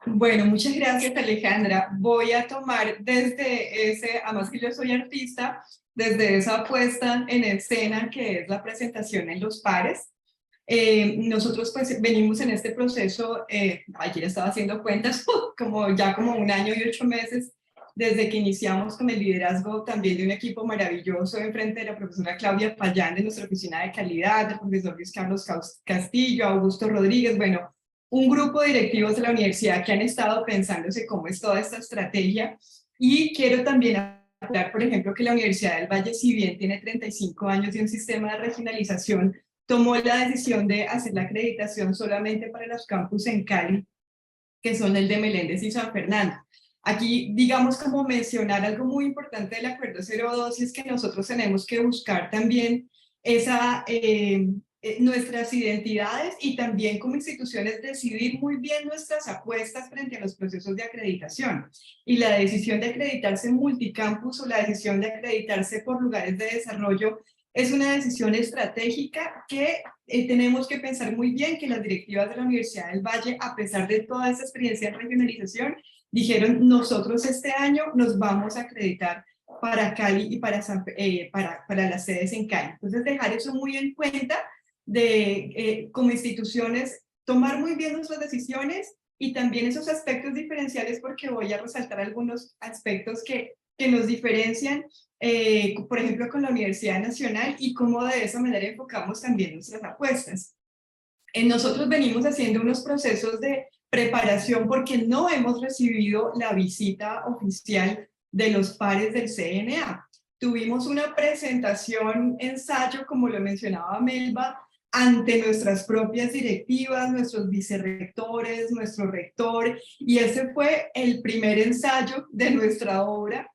D: Bueno, muchas gracias, Alejandra. Voy a tomar desde ese, además que yo soy artista, desde esa puesta en escena que es la presentación en los pares. Nosotros pues venimos en este proceso, ayer estaba haciendo cuentas, como 1 año y 8 meses, desde que iniciamos con el liderazgo también de un equipo maravilloso en frente de la profesora Claudia Payán de nuestra oficina de calidad, del profesor Luis Carlos Castillo, Augusto Rodríguez, bueno, un grupo de directivos de la universidad que han estado pensándose cómo es toda esta estrategia. Y quiero también hablar, por ejemplo, que la Universidad del Valle, si bien tiene 35 años de un sistema de regionalización, tomó la decisión de hacer la acreditación solamente para los campus en Cali, que son el de Meléndez y San Fernando. Aquí, digamos, como mencionar algo muy importante del Acuerdo 02, y es que nosotros tenemos que buscar también nuestras identidades y también como instituciones decidir muy bien nuestras apuestas frente a los procesos de acreditación. Y la decisión de acreditarse en multicampus o la decisión de acreditarse por lugares de desarrollo es una decisión estratégica que tenemos que pensar muy bien, que las directivas de la Universidad del Valle, a pesar de toda esa experiencia de regionalización, dijeron, nosotros este año nos vamos a acreditar para Cali y para las sedes en Cali. Entonces, dejar eso muy en cuenta como instituciones, tomar muy bien nuestras decisiones y también esos aspectos diferenciales, porque voy a resaltar algunos aspectos que nos diferencian, por ejemplo, con la Universidad Nacional y cómo de esa manera enfocamos también nuestras apuestas. Nosotros venimos haciendo unos procesos de preparación porque no hemos recibido la visita oficial de los pares del CNA. Tuvimos una presentación, ensayo, como lo mencionaba Melba, ante nuestras propias directivas, nuestros vicerrectores, nuestro rector, y ese fue el primer ensayo de nuestra obra.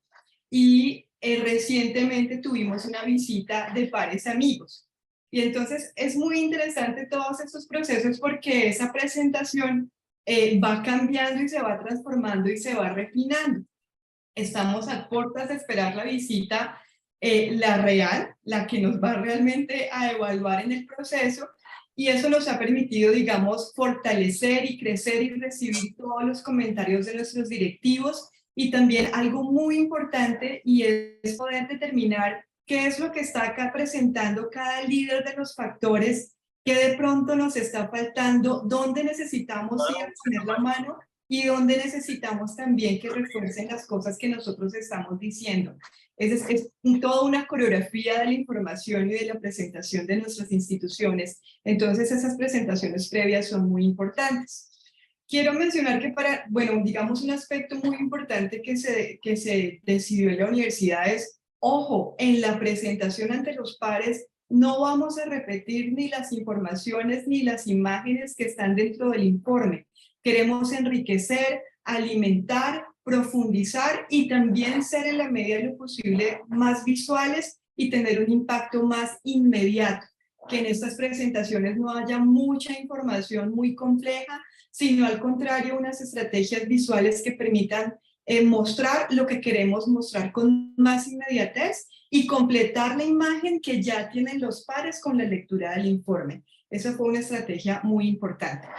D: Y recientemente tuvimos una visita de pares amigos. Y entonces es muy interesante todos estos procesos porque esa presentación va cambiando y se va transformando y se va refinando. Estamos a puertas de esperar la visita, la real, la que nos va realmente a evaluar en el proceso, y eso nos ha permitido, digamos, fortalecer y crecer y recibir todos los comentarios de nuestros directivos, y también algo muy importante, y es poder determinar qué es lo que está acá presentando cada líder de los factores, qué de pronto nos está faltando, dónde necesitamos ir a poner la mano y dónde necesitamos también que refuercen las cosas que nosotros estamos diciendo. Es toda una coreografía de la información y de la presentación de nuestras instituciones. Entonces esas presentaciones previas son muy importantes. Quiero mencionar que bueno, digamos un aspecto muy importante que se decidió en la universidad es, ojo, en la presentación ante los pares no vamos a repetir ni las informaciones ni las imágenes que están dentro del informe. Queremos enriquecer, alimentar, profundizar y también ser en la medida de lo posible más visuales y tener un impacto más inmediato. Que en estas presentaciones no haya mucha información muy compleja, sino al contrario, unas estrategias visuales que permitan mostrar lo que queremos mostrar con más inmediatez y completar la imagen que ya tienen los pares con la lectura del informe. Esa fue una estrategia muy importante.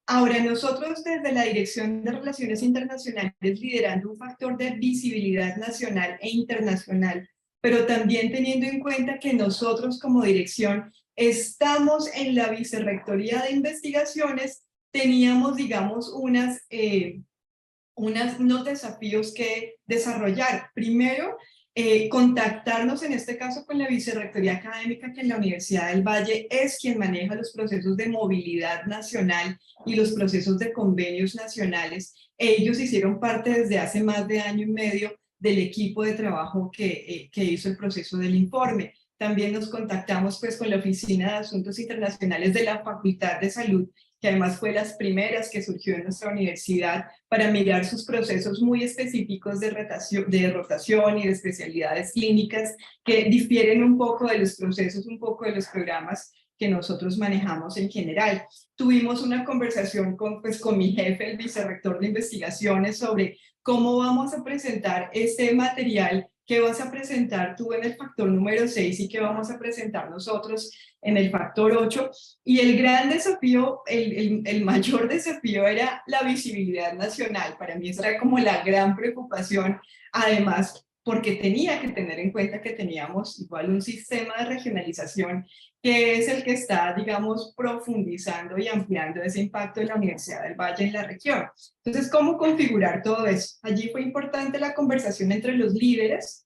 D: Ahora, nosotros desde la Dirección de Relaciones Internacionales, liderando un factor de visibilidad nacional e internacional, pero también teniendo en cuenta que nosotros como dirección estamos en la Vicerrectoría de Investigaciones, teníamos, digamos, unos desafíos que desarrollar. Primero, contactarnos en este caso con la Vicerrectoría Académica, que en la Universidad del Valle es quien maneja los procesos de movilidad nacional y los procesos de convenios nacionales. Ellos hicieron parte desde hace más de año y medio del equipo de trabajo que hizo el proceso del informe. También nos contactamos pues con la Oficina de Asuntos Internacionales de la Facultad de Salud, que además fue las primeras que surgió en nuestra universidad, para mirar sus procesos muy específicos de rotación y de especialidades clínicas que difieren un poco de los procesos, un poco de los programas que nosotros manejamos en general. Tuvimos una conversación con mi jefe, el vicerrector de investigaciones, sobre cómo vamos a presentar este material que vas a presentar tú en el factor número 6 y que vamos a presentar nosotros en el factor 8. Y el gran desafío, el mayor desafío era la visibilidad nacional. Para mí esa era como la gran preocupación, además porque tenía que tener en cuenta que teníamos igual un sistema de regionalización que es el que está, digamos, profundizando y ampliando ese impacto de la Universidad del Valle en la región. Entonces, ¿cómo configurar todo eso? Allí fue importante la conversación entre los líderes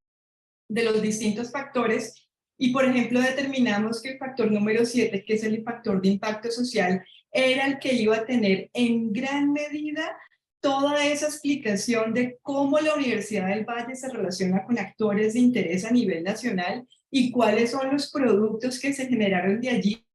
D: de los distintos factores y, por ejemplo, determinamos que el factor número 7, que es el factor de impacto social, era el que iba a tener en gran medida toda esa explicación de cómo la Universidad del Valle se relaciona con actores de interés a nivel nacional y cuáles son los productos que se generaron de allí.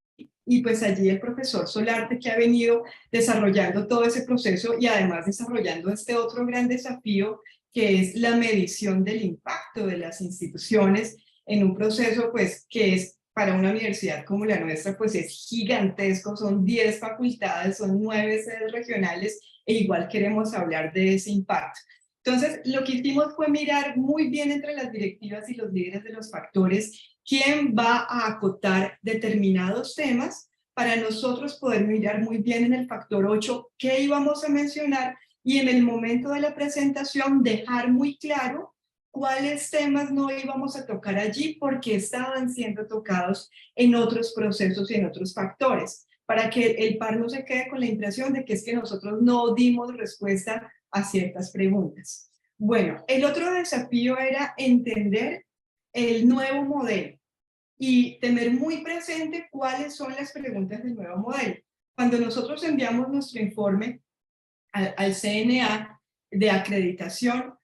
D: Y pues allí el profesor Solarte, que ha venido desarrollando todo ese proceso y además desarrollando este otro gran desafío, que es la medición del impacto de las instituciones en un proceso pues que es para una universidad como la nuestra pues es gigantesco, son 10 facultades, son 9 sedes regionales e igual queremos hablar de ese impacto. Entonces lo que hicimos fue mirar muy bien entre las directivas y los líderes de los factores quién va a acotar determinados temas para nosotros poder mirar muy bien en el factor 8 qué íbamos a mencionar y en el momento de la presentación dejar muy claro cuáles temas no íbamos a tocar allí porque estaban siendo tocados en otros procesos y en otros factores, para que el par no se quede con la impresión de que es que nosotros no dimos respuesta a ciertas preguntas. Bueno, el otro desafío era entender el nuevo modelo y tener muy presente cuáles son las preguntas del nuevo modelo. Cuando nosotros enviamos nuestro informe al CNA de acreditación,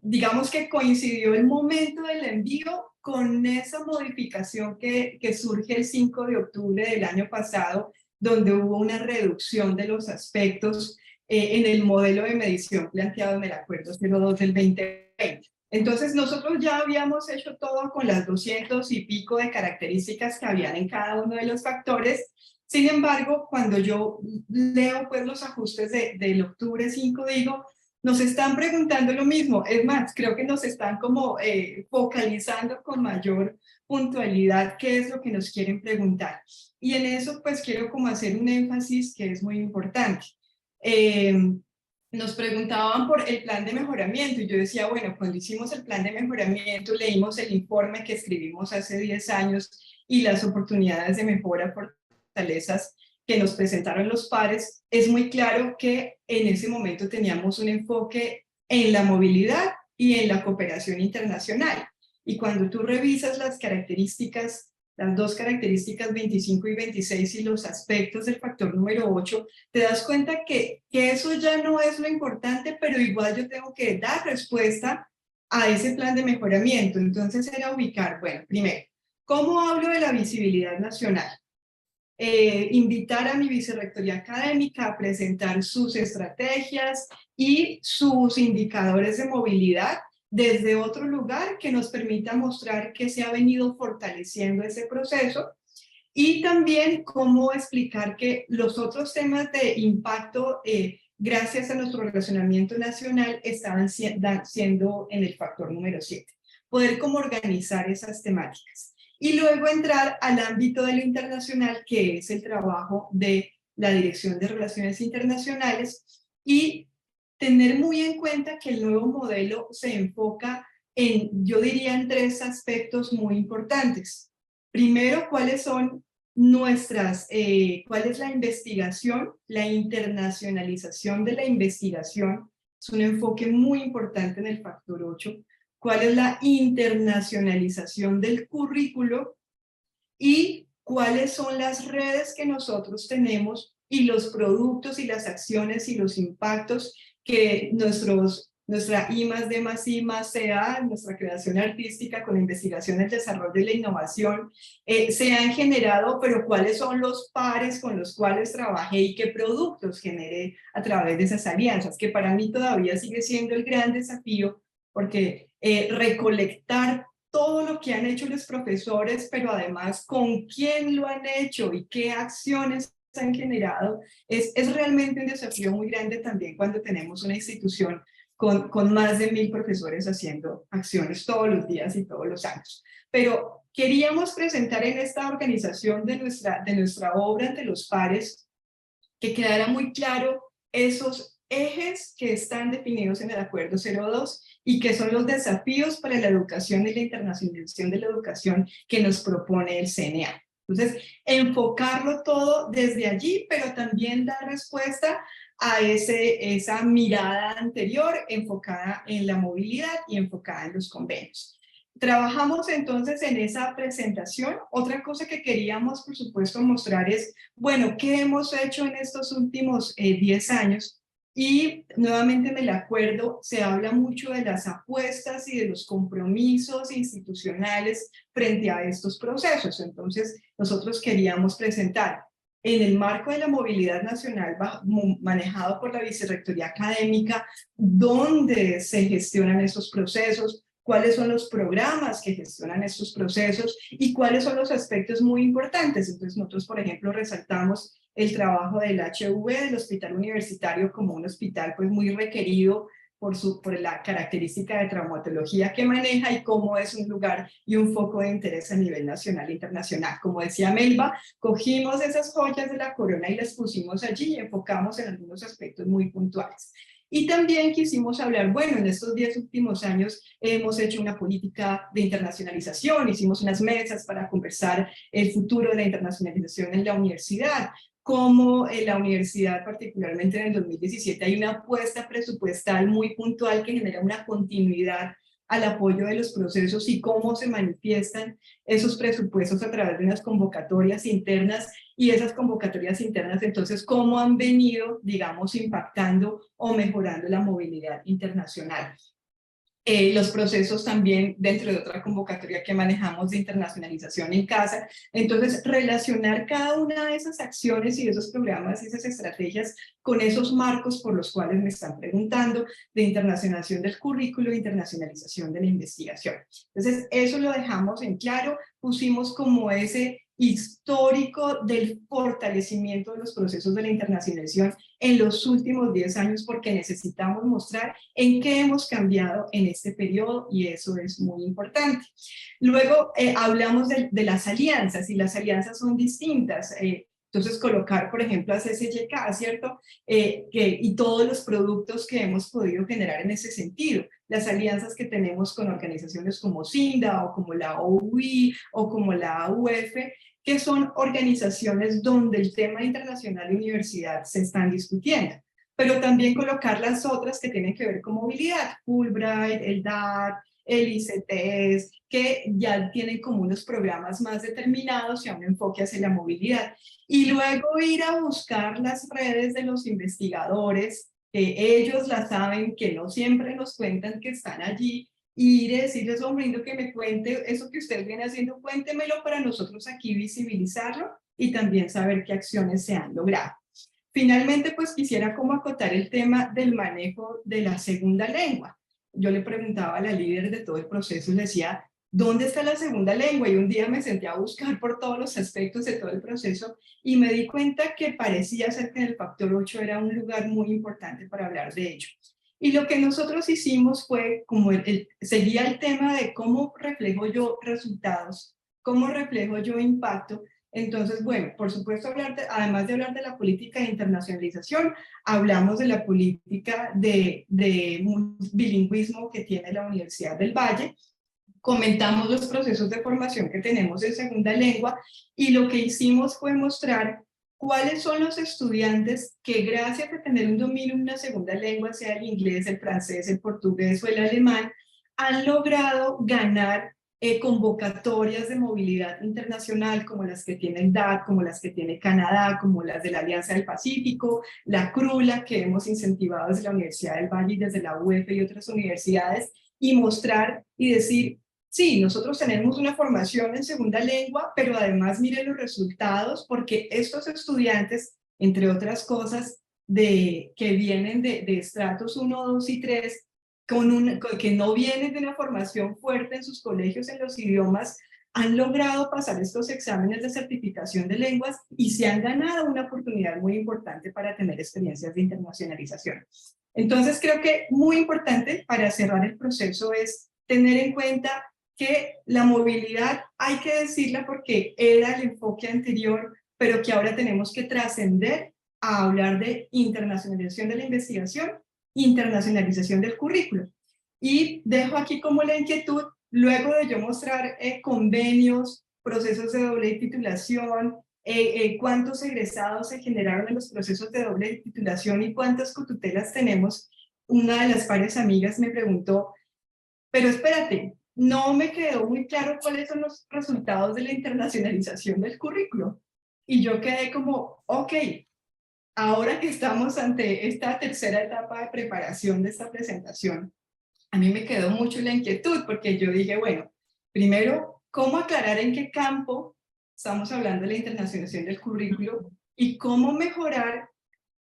D: digamos que coincidió el momento del envío con esa modificación que surge el 5 de octubre del año pasado, donde hubo una reducción de los aspectos en el modelo de medición planteado en el Acuerdo 02 del 2020. Entonces nosotros ya habíamos hecho todo con las 200 y pico de características que habían en cada uno de los factores. Sin embargo, cuando yo leo pues los ajustes del octubre 5, digo, nos están preguntando lo mismo. Es más, creo que nos están como focalizando con mayor puntualidad qué es lo que nos quieren preguntar. Y en eso pues quiero como hacer un énfasis que es muy importante. Nos preguntaban por el plan de mejoramiento y yo decía, bueno, cuando hicimos el plan de mejoramiento, leímos el informe que escribimos hace 10 años y las oportunidades de mejora, fortalezas que nos presentaron los pares, es muy claro que en ese momento teníamos un enfoque en la movilidad y en la cooperación internacional. Y cuando tú revisas las características, las dos características 25 y 26 y los aspectos del factor número 8, te das cuenta que eso ya no es lo importante, pero igual yo tengo que dar respuesta a ese plan de mejoramiento. Entonces era ubicar, bueno, primero, ¿cómo hablo de la visibilidad nacional? Invitar a mi vicerrectoría académica a presentar sus estrategias y sus indicadores de movilidad desde otro lugar que nos permita mostrar que se ha venido fortaleciendo ese proceso, y también cómo explicar que los otros temas de impacto, gracias a nuestro relacionamiento nacional, estaban siendo en el factor número 7. Poder cómo organizar esas temáticas. Y luego entrar al ámbito de lo internacional, que es el trabajo de la Dirección de Relaciones Internacionales, y tener muy en cuenta que el nuevo modelo se enfoca en, yo diría, en 3 aspectos muy importantes. Primero, cuáles son nuestras, cuál es la investigación, la internacionalización de la investigación, es un enfoque muy importante en el factor 8. Cuál es la internacionalización del currículo y cuáles son las redes que nosotros tenemos y los productos y las acciones y los impactos que nuestra I+D+I+CA, nuestra creación artística con la investigación, el desarrollo y la innovación, se han generado, pero cuáles son los pares con los cuales trabajé y qué productos generé a través de esas alianzas, que para mí todavía sigue siendo el gran desafío, porque recolectar todo lo que han hecho los profesores, pero además con quién lo han hecho y qué acciones han generado, es realmente un desafío muy grande también cuando tenemos una institución con más de 1000 profesores haciendo acciones todos los días y todos los años. Pero queríamos presentar en esta organización de nuestra obra ante los pares que quedara muy claro esos ejes que están definidos en el Acuerdo 02 y que son los desafíos para la educación y la internacionalización de la educación que nos propone el CNA. Entonces, enfocarlo todo desde allí, pero también dar respuesta a esa mirada anterior enfocada en la movilidad y enfocada en los convenios. Trabajamos entonces en esa presentación. Otra cosa que queríamos, por supuesto, mostrar es, bueno, ¿qué hemos hecho en estos últimos 10 años? Y nuevamente me la acuerdo, se habla mucho de las apuestas y de los compromisos institucionales frente a estos procesos. Entonces, nosotros queríamos presentar en el marco de la movilidad nacional manejado por la Vicerrectoría Académica, dónde se gestionan esos procesos, cuáles son los programas que gestionan estos procesos y cuáles son los aspectos muy importantes. Entonces nosotros, por ejemplo, resaltamos el trabajo del HV, del Hospital Universitario, como un hospital pues muy requerido por la característica de traumatología que maneja y cómo es un lugar y un foco de interés a nivel nacional e internacional. Como decía Melba, cogimos esas joyas de la corona y las pusimos allí y enfocamos en algunos aspectos muy puntuales. Y también quisimos hablar, bueno, en estos 10 últimos años hemos hecho una política de internacionalización, hicimos unas mesas para conversar el futuro de la internacionalización en la universidad, como en la universidad, particularmente en el 2017, hay una apuesta presupuestal muy puntual que genera una continuidad al apoyo de los procesos y cómo se manifiestan esos presupuestos a través de unas convocatorias internas, y esas convocatorias internas entonces cómo han venido, digamos, impactando o mejorando la movilidad internacional. Los procesos también dentro de otra convocatoria que manejamos de internacionalización en casa. Entonces, relacionar cada una de esas acciones y esos programas y esas estrategias con esos marcos por los cuales me están preguntando, de internacionalización del currículo, internacionalización de la investigación. Entonces, eso lo dejamos en claro, pusimos como ese histórico del fortalecimiento de los procesos de la internacionalización en los últimos 10 años, porque necesitamos mostrar en qué hemos cambiado en este periodo, y eso es muy importante. Luego hablamos de las alianzas, y las alianzas son distintas. Entonces colocar, por ejemplo, a CCYK, ¿cierto? Y todos los productos que hemos podido generar en ese sentido. Las alianzas que tenemos con organizaciones como CINDA, o como la OUI, o como la AUF, que son organizaciones donde el tema internacional y universidad se están discutiendo. Pero también colocar las otras que tienen que ver con movilidad, Fulbright, el DAR, el ICTS, que ya tienen como unos programas más determinados y a un enfoque hacia la movilidad. Y luego ir a buscar las redes de los investigadores, que ellos la saben, que no siempre nos cuentan que están allí, y ir a decirles, hombre, lindo, que me cuente eso que usted viene haciendo, cuéntemelo para nosotros aquí visibilizarlo y también saber qué acciones se han logrado. Finalmente, pues quisiera como acotar el tema del manejo de la segunda lengua. Yo le preguntaba a la líder de todo el proceso, le decía, ¿dónde está la segunda lengua? Y un día me senté a buscar por todos los aspectos de todo el proceso y me di cuenta que parecía ser que el factor 8 era un lugar muy importante para hablar de ello. Y lo que nosotros hicimos fue, como seguía el tema de cómo reflejo yo resultados, cómo reflejo yo impacto. Entonces, bueno, por supuesto, además de hablar de la política de internacionalización, hablamos de la política de bilingüismo que tiene la Universidad del Valle, comentamos los procesos de formación que tenemos en segunda lengua, y lo que hicimos fue mostrar cuáles son los estudiantes que, gracias a tener un dominio en una segunda lengua, sea el inglés, el francés, el portugués o el alemán, han logrado ganar convocatorias de movilidad internacional, como las que tiene el DAC, como las que tiene Canadá, como las de la Alianza del Pacífico, la CRULA, que hemos incentivado desde la Universidad del Valle y desde la UF y otras universidades, y mostrar y decir, sí, nosotros tenemos una formación en segunda lengua, pero además miren los resultados, porque estos estudiantes, entre otras cosas, que vienen de estratos 1, 2 y 3, que no vienen de una formación fuerte en sus colegios en los idiomas, han logrado pasar estos exámenes de certificación de lenguas y se han ganado una oportunidad muy importante para tener experiencias de internacionalización. Entonces creo que muy importante para cerrar el proceso es tener en cuenta que la movilidad hay que decirla porque era el enfoque anterior, pero que ahora tenemos que trascender a hablar de internacionalización de la investigación, internacionalización del currículo. Y dejo aquí como la inquietud, luego de yo mostrar convenios, procesos de doble titulación, cuántos egresados se generaron en los procesos de doble titulación y cuántas cotutelas tenemos, una de las pares amigas me preguntó, pero espérate, no me quedó muy claro cuáles son los resultados de la internacionalización del currículo. Y yo quedé como, ok, ahora que estamos ante esta tercera etapa de preparación de esta presentación, a mí me quedó mucho la inquietud, porque yo dije, bueno, primero, ¿cómo aclarar en qué campo estamos hablando de la internacionalización del currículo y cómo mejorar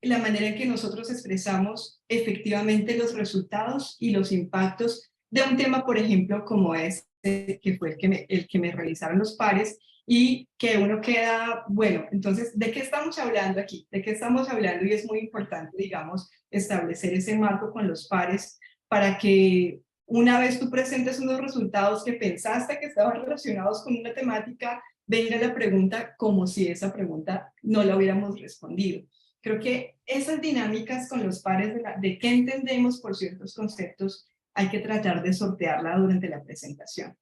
D: la manera en que nosotros expresamos efectivamente los resultados y los impactos de un tema, por ejemplo, como este, que fue el que me realizaron los pares, y que uno queda, bueno, entonces, ¿de qué estamos hablando aquí? ¿De qué estamos hablando? Y es muy importante, digamos, establecer ese marco con los pares para que una vez tú presentes unos resultados que pensaste que estaban relacionados con una temática, venga la pregunta como si esa pregunta no la hubiéramos respondido. Creo que esas dinámicas con los pares de qué entendemos por ciertos conceptos hay que tratar de sortearla durante la presentación.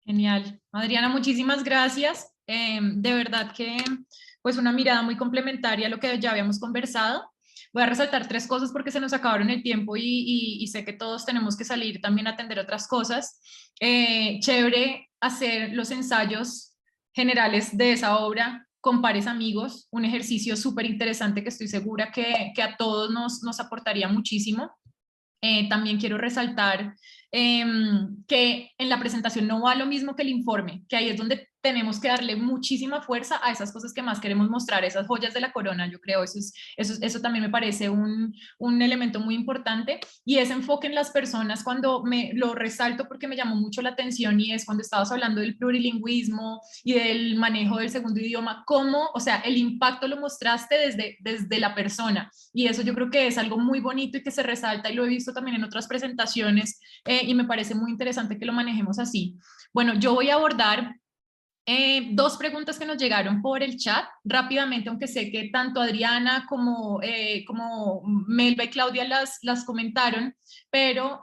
A: Genial. Adriana, muchísimas gracias. De verdad que pues una mirada muy complementaria a lo que ya habíamos conversado. Voy a resaltar 3 cosas porque se nos acabaron el tiempo y sé que todos tenemos que salir también a atender otras cosas. Chévere hacer los ensayos generales de esa obra con pares amigos, un ejercicio súper interesante que estoy segura que a todos nos aportaría muchísimo. También quiero resaltar que en la presentación no va lo mismo que el informe, que ahí es donde tenemos que darle muchísima fuerza a esas cosas que más queremos mostrar, esas joyas de la corona, yo creo, eso también me parece un elemento muy importante, y ese enfoque en las personas cuando lo resalto porque me llamó mucho la atención, y es cuando estabas hablando del plurilingüismo y del manejo del segundo idioma, cómo, o sea, el impacto lo mostraste desde la persona, y eso yo creo que es algo muy bonito y que se resalta, y lo he visto también en otras presentaciones, y me parece muy interesante que lo manejemos así. Bueno, yo voy a abordar dos preguntas que nos llegaron por el chat rápidamente, aunque sé que tanto Adriana como Melba y Claudia las comentaron, pero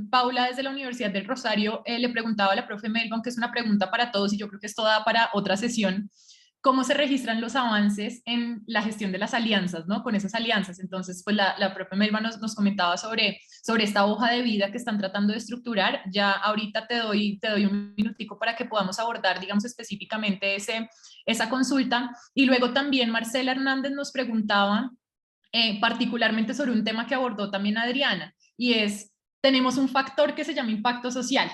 A: Paula desde la Universidad del Rosario le preguntaba a la profe Melba, aunque es una pregunta para todos y yo creo que esto da para otra sesión, cómo se registran los avances en la gestión de las alianzas, ¿no? Con esas alianzas. Entonces, pues la propia Melba nos comentaba sobre esta hoja de vida que están tratando de estructurar. Ya ahorita te doy un minutico para que podamos abordar, digamos, específicamente esa consulta. Y luego también Marcela Hernández nos preguntaba particularmente sobre un tema que abordó también Adriana, y es, tenemos un factor que se llama impacto social.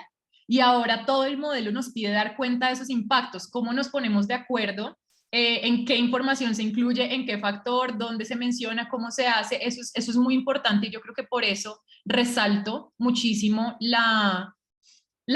A: Y ahora todo el modelo nos pide dar cuenta de esos impactos, cómo nos ponemos de acuerdo, en qué información se incluye, en qué factor, dónde se menciona, cómo se hace, eso es muy importante, y yo creo que por eso resalto muchísimo la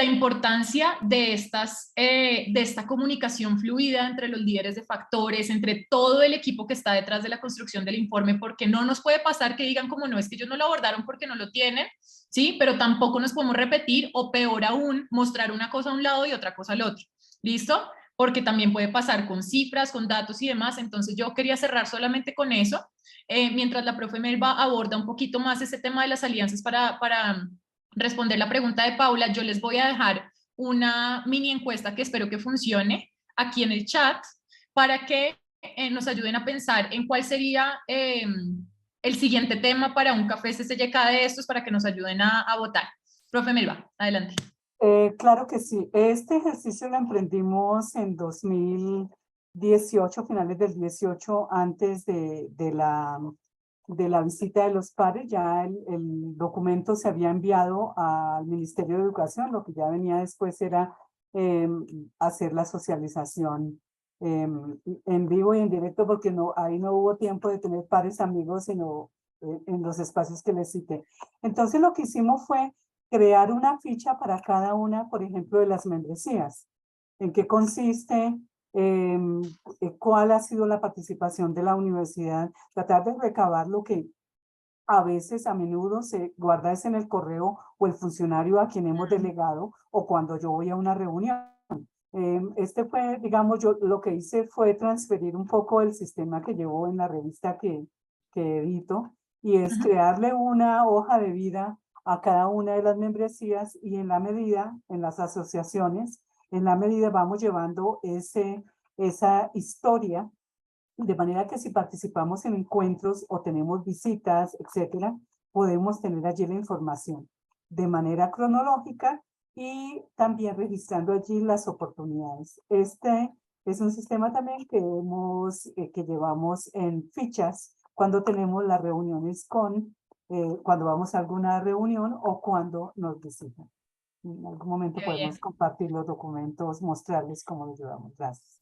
A: importancia de esta comunicación fluida entre los líderes de factores, entre todo el equipo que está detrás de la construcción del informe, porque no nos puede pasar que digan como no, es que ellos no lo abordaron porque no lo tienen, ¿sí? Pero tampoco nos podemos repetir, o peor aún, mostrar una cosa a un lado y otra cosa al otro. ¿Listo? Porque también puede pasar con cifras, con datos y demás. Entonces yo quería cerrar solamente con eso, mientras la profe Melba aborda un poquito más ese tema de las alianzas para responder la pregunta de Paula. Yo les voy a dejar una mini encuesta que espero que funcione aquí en el chat para que nos ayuden a pensar en cuál sería el siguiente tema para un café CCYK de estos, para que nos ayuden a votar. Profe Melba, adelante.
C: Claro que sí. Este ejercicio lo emprendimos en 2018, finales del 18, antes de la visita de los pares. Ya el documento se había enviado al Ministerio de Educación. Lo que ya venía después era hacer la socialización en vivo y en directo, porque ahí no hubo tiempo de tener pares amigos, sino en los espacios que les cité. Entonces lo que hicimos fue crear una ficha para cada una, por ejemplo, de las membresías. ¿En qué consiste? ¿Cuál ha sido la participación de la universidad? Tratar de recabar lo que a veces, a menudo, se guarda es en el correo o el funcionario a quien hemos delegado, o cuando yo voy a una reunión. Este fue, digamos, yo lo que hice fue transferir un poco el sistema que llevo en la revista que edito, y es crearle una hoja de vida a cada una de las membresías, y en las asociaciones, en la medida vamos llevando esa historia, de manera que si participamos en encuentros o tenemos visitas, etcétera, podemos tener allí la información de manera cronológica y también registrando allí las oportunidades. Este es un sistema también que llevamos en fichas cuando tenemos las reuniones cuando vamos a alguna reunión o cuando nos visitan. En algún momento podemos compartir los documentos, mostrarles cómo los llevamos. Gracias.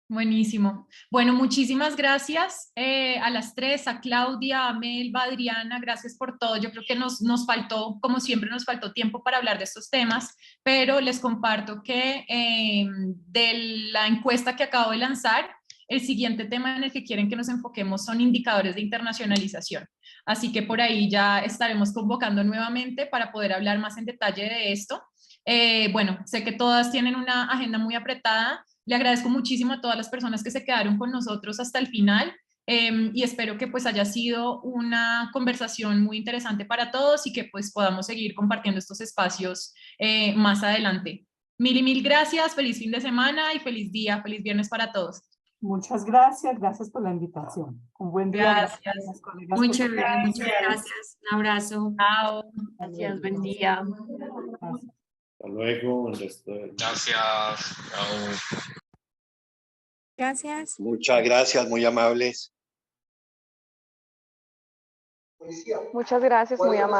A: Buenísimo. Bueno, muchísimas gracias a las tres, a Claudia, a Melba, a Adriana, gracias por todo. Yo creo que nos faltó, como siempre, nos faltó tiempo para hablar de estos temas, pero les comparto que de la encuesta que acabo de lanzar, el siguiente tema en el que quieren que nos enfoquemos son indicadores de internacionalización. Así que por ahí ya estaremos convocando nuevamente para poder hablar más en detalle de esto. Bueno, sé que todas tienen una agenda muy apretada. Le agradezco muchísimo a todas las personas que se quedaron con nosotros hasta el final, y espero que pues haya sido una conversación muy interesante para todos y que pues podamos seguir compartiendo estos espacios más adelante. Mil y mil gracias, feliz fin de semana y feliz día, feliz viernes para todos.
C: Muchas gracias por la invitación. Un buen día.
A: Gracias.
C: Colegas.
E: Muy chévere,
D: Gracias.
E: muchas gracias. Un abrazo.
A: Chao.
E: Gracias, buen día.
C: Gracias.
F: Hasta luego.
G: Gracias. Chao.
H: Gracias.
I: Muchas gracias, muy amables.
J: Muchas gracias, muy amable.